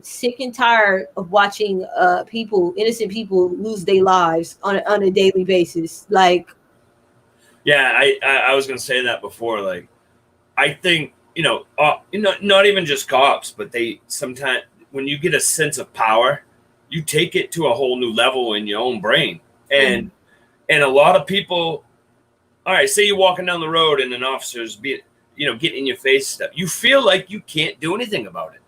sick and tired of watching innocent people lose their lives on a daily basis. Like, yeah, I was gonna say that before. Like, I think not even just cops, but they sometimes, when you get a sense of power, you take it to a whole new level in your own brain. And a lot of people, all right, say you're walking down the road and an officer's getting in your face stuff. You feel like you can't do anything about it.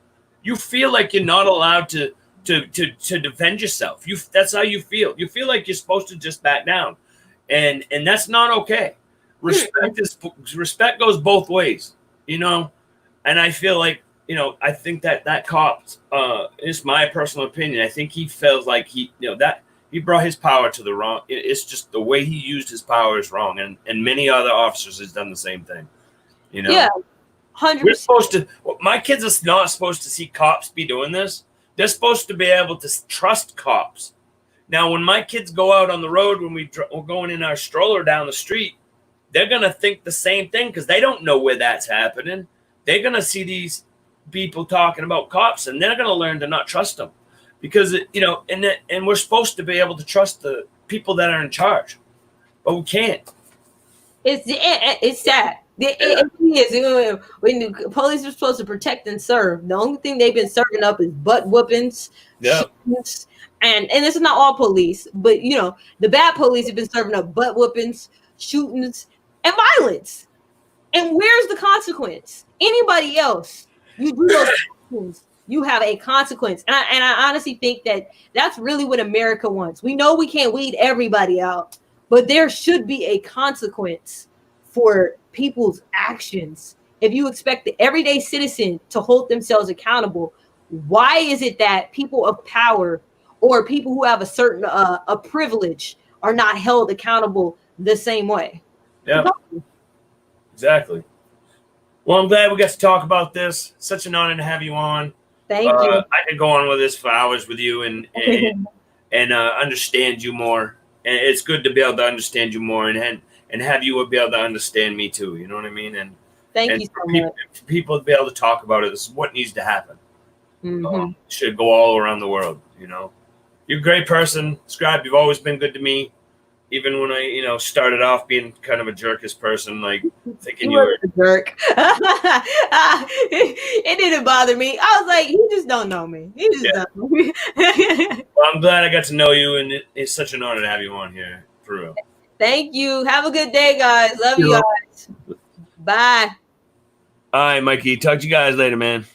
You feel like you're not allowed to defend yourself. That's how you feel. You feel like you're supposed to just back down. And that's not okay. Respect goes both ways, and I feel like, I think that cop, is my personal opinion. I think he felt like that he brought his power to the wrong. It's just the way he used his power is wrong. And many other officers has done the same thing, Yeah, 100%. We're supposed to, my kids are not supposed to see cops be doing this. They're supposed to be able to trust cops. Now, when my kids go out on the road, when we're going in our stroller down the street, they're going to think the same thing, because they don't know where that's happening. They're going to see these people talking about cops, and they're going to learn to not trust them, because and we're supposed to be able to trust the people that are in charge, but we can't. It's sad. It is. When the police are supposed to protect and serve, the only thing they've been serving up is butt whoopings, shootings, and this is not all police, but the bad police have been serving up butt whoopings, shootings, and violence. And where's the consequence? Anybody else, you do those things, you have a consequence. And I honestly think that's really what America wants. We know we can't weed everybody out, but there should be a consequence for people's actions. If you expect the everyday citizen to hold themselves accountable, why is it that people of power or people who have a certain a privilege are not held accountable the same way? Yeah, exactly. Well, I'm glad we got to talk about this. Such an honor to have you on. Thank you. I could go on with this for hours with you and understand you more. And it's good to be able to understand you more and have you be able to understand me too. You know what I mean? And thank you so much. For people to be able to talk about it, this is what needs to happen. Mm-hmm. Should go all around the world. You're a great person, Scribe. You've always been good to me. Even when I, started off being kind of a jerkish person, like thinking you were a jerk. It didn't bother me. I was like, he just don't know me. He just don't know me. Well, I'm glad I got to know you, and it's such an honor to have you on here, for real. Thank you. Have a good day, guys. Love you guys. Bye. All right, Mikey. Talk to you guys later, man.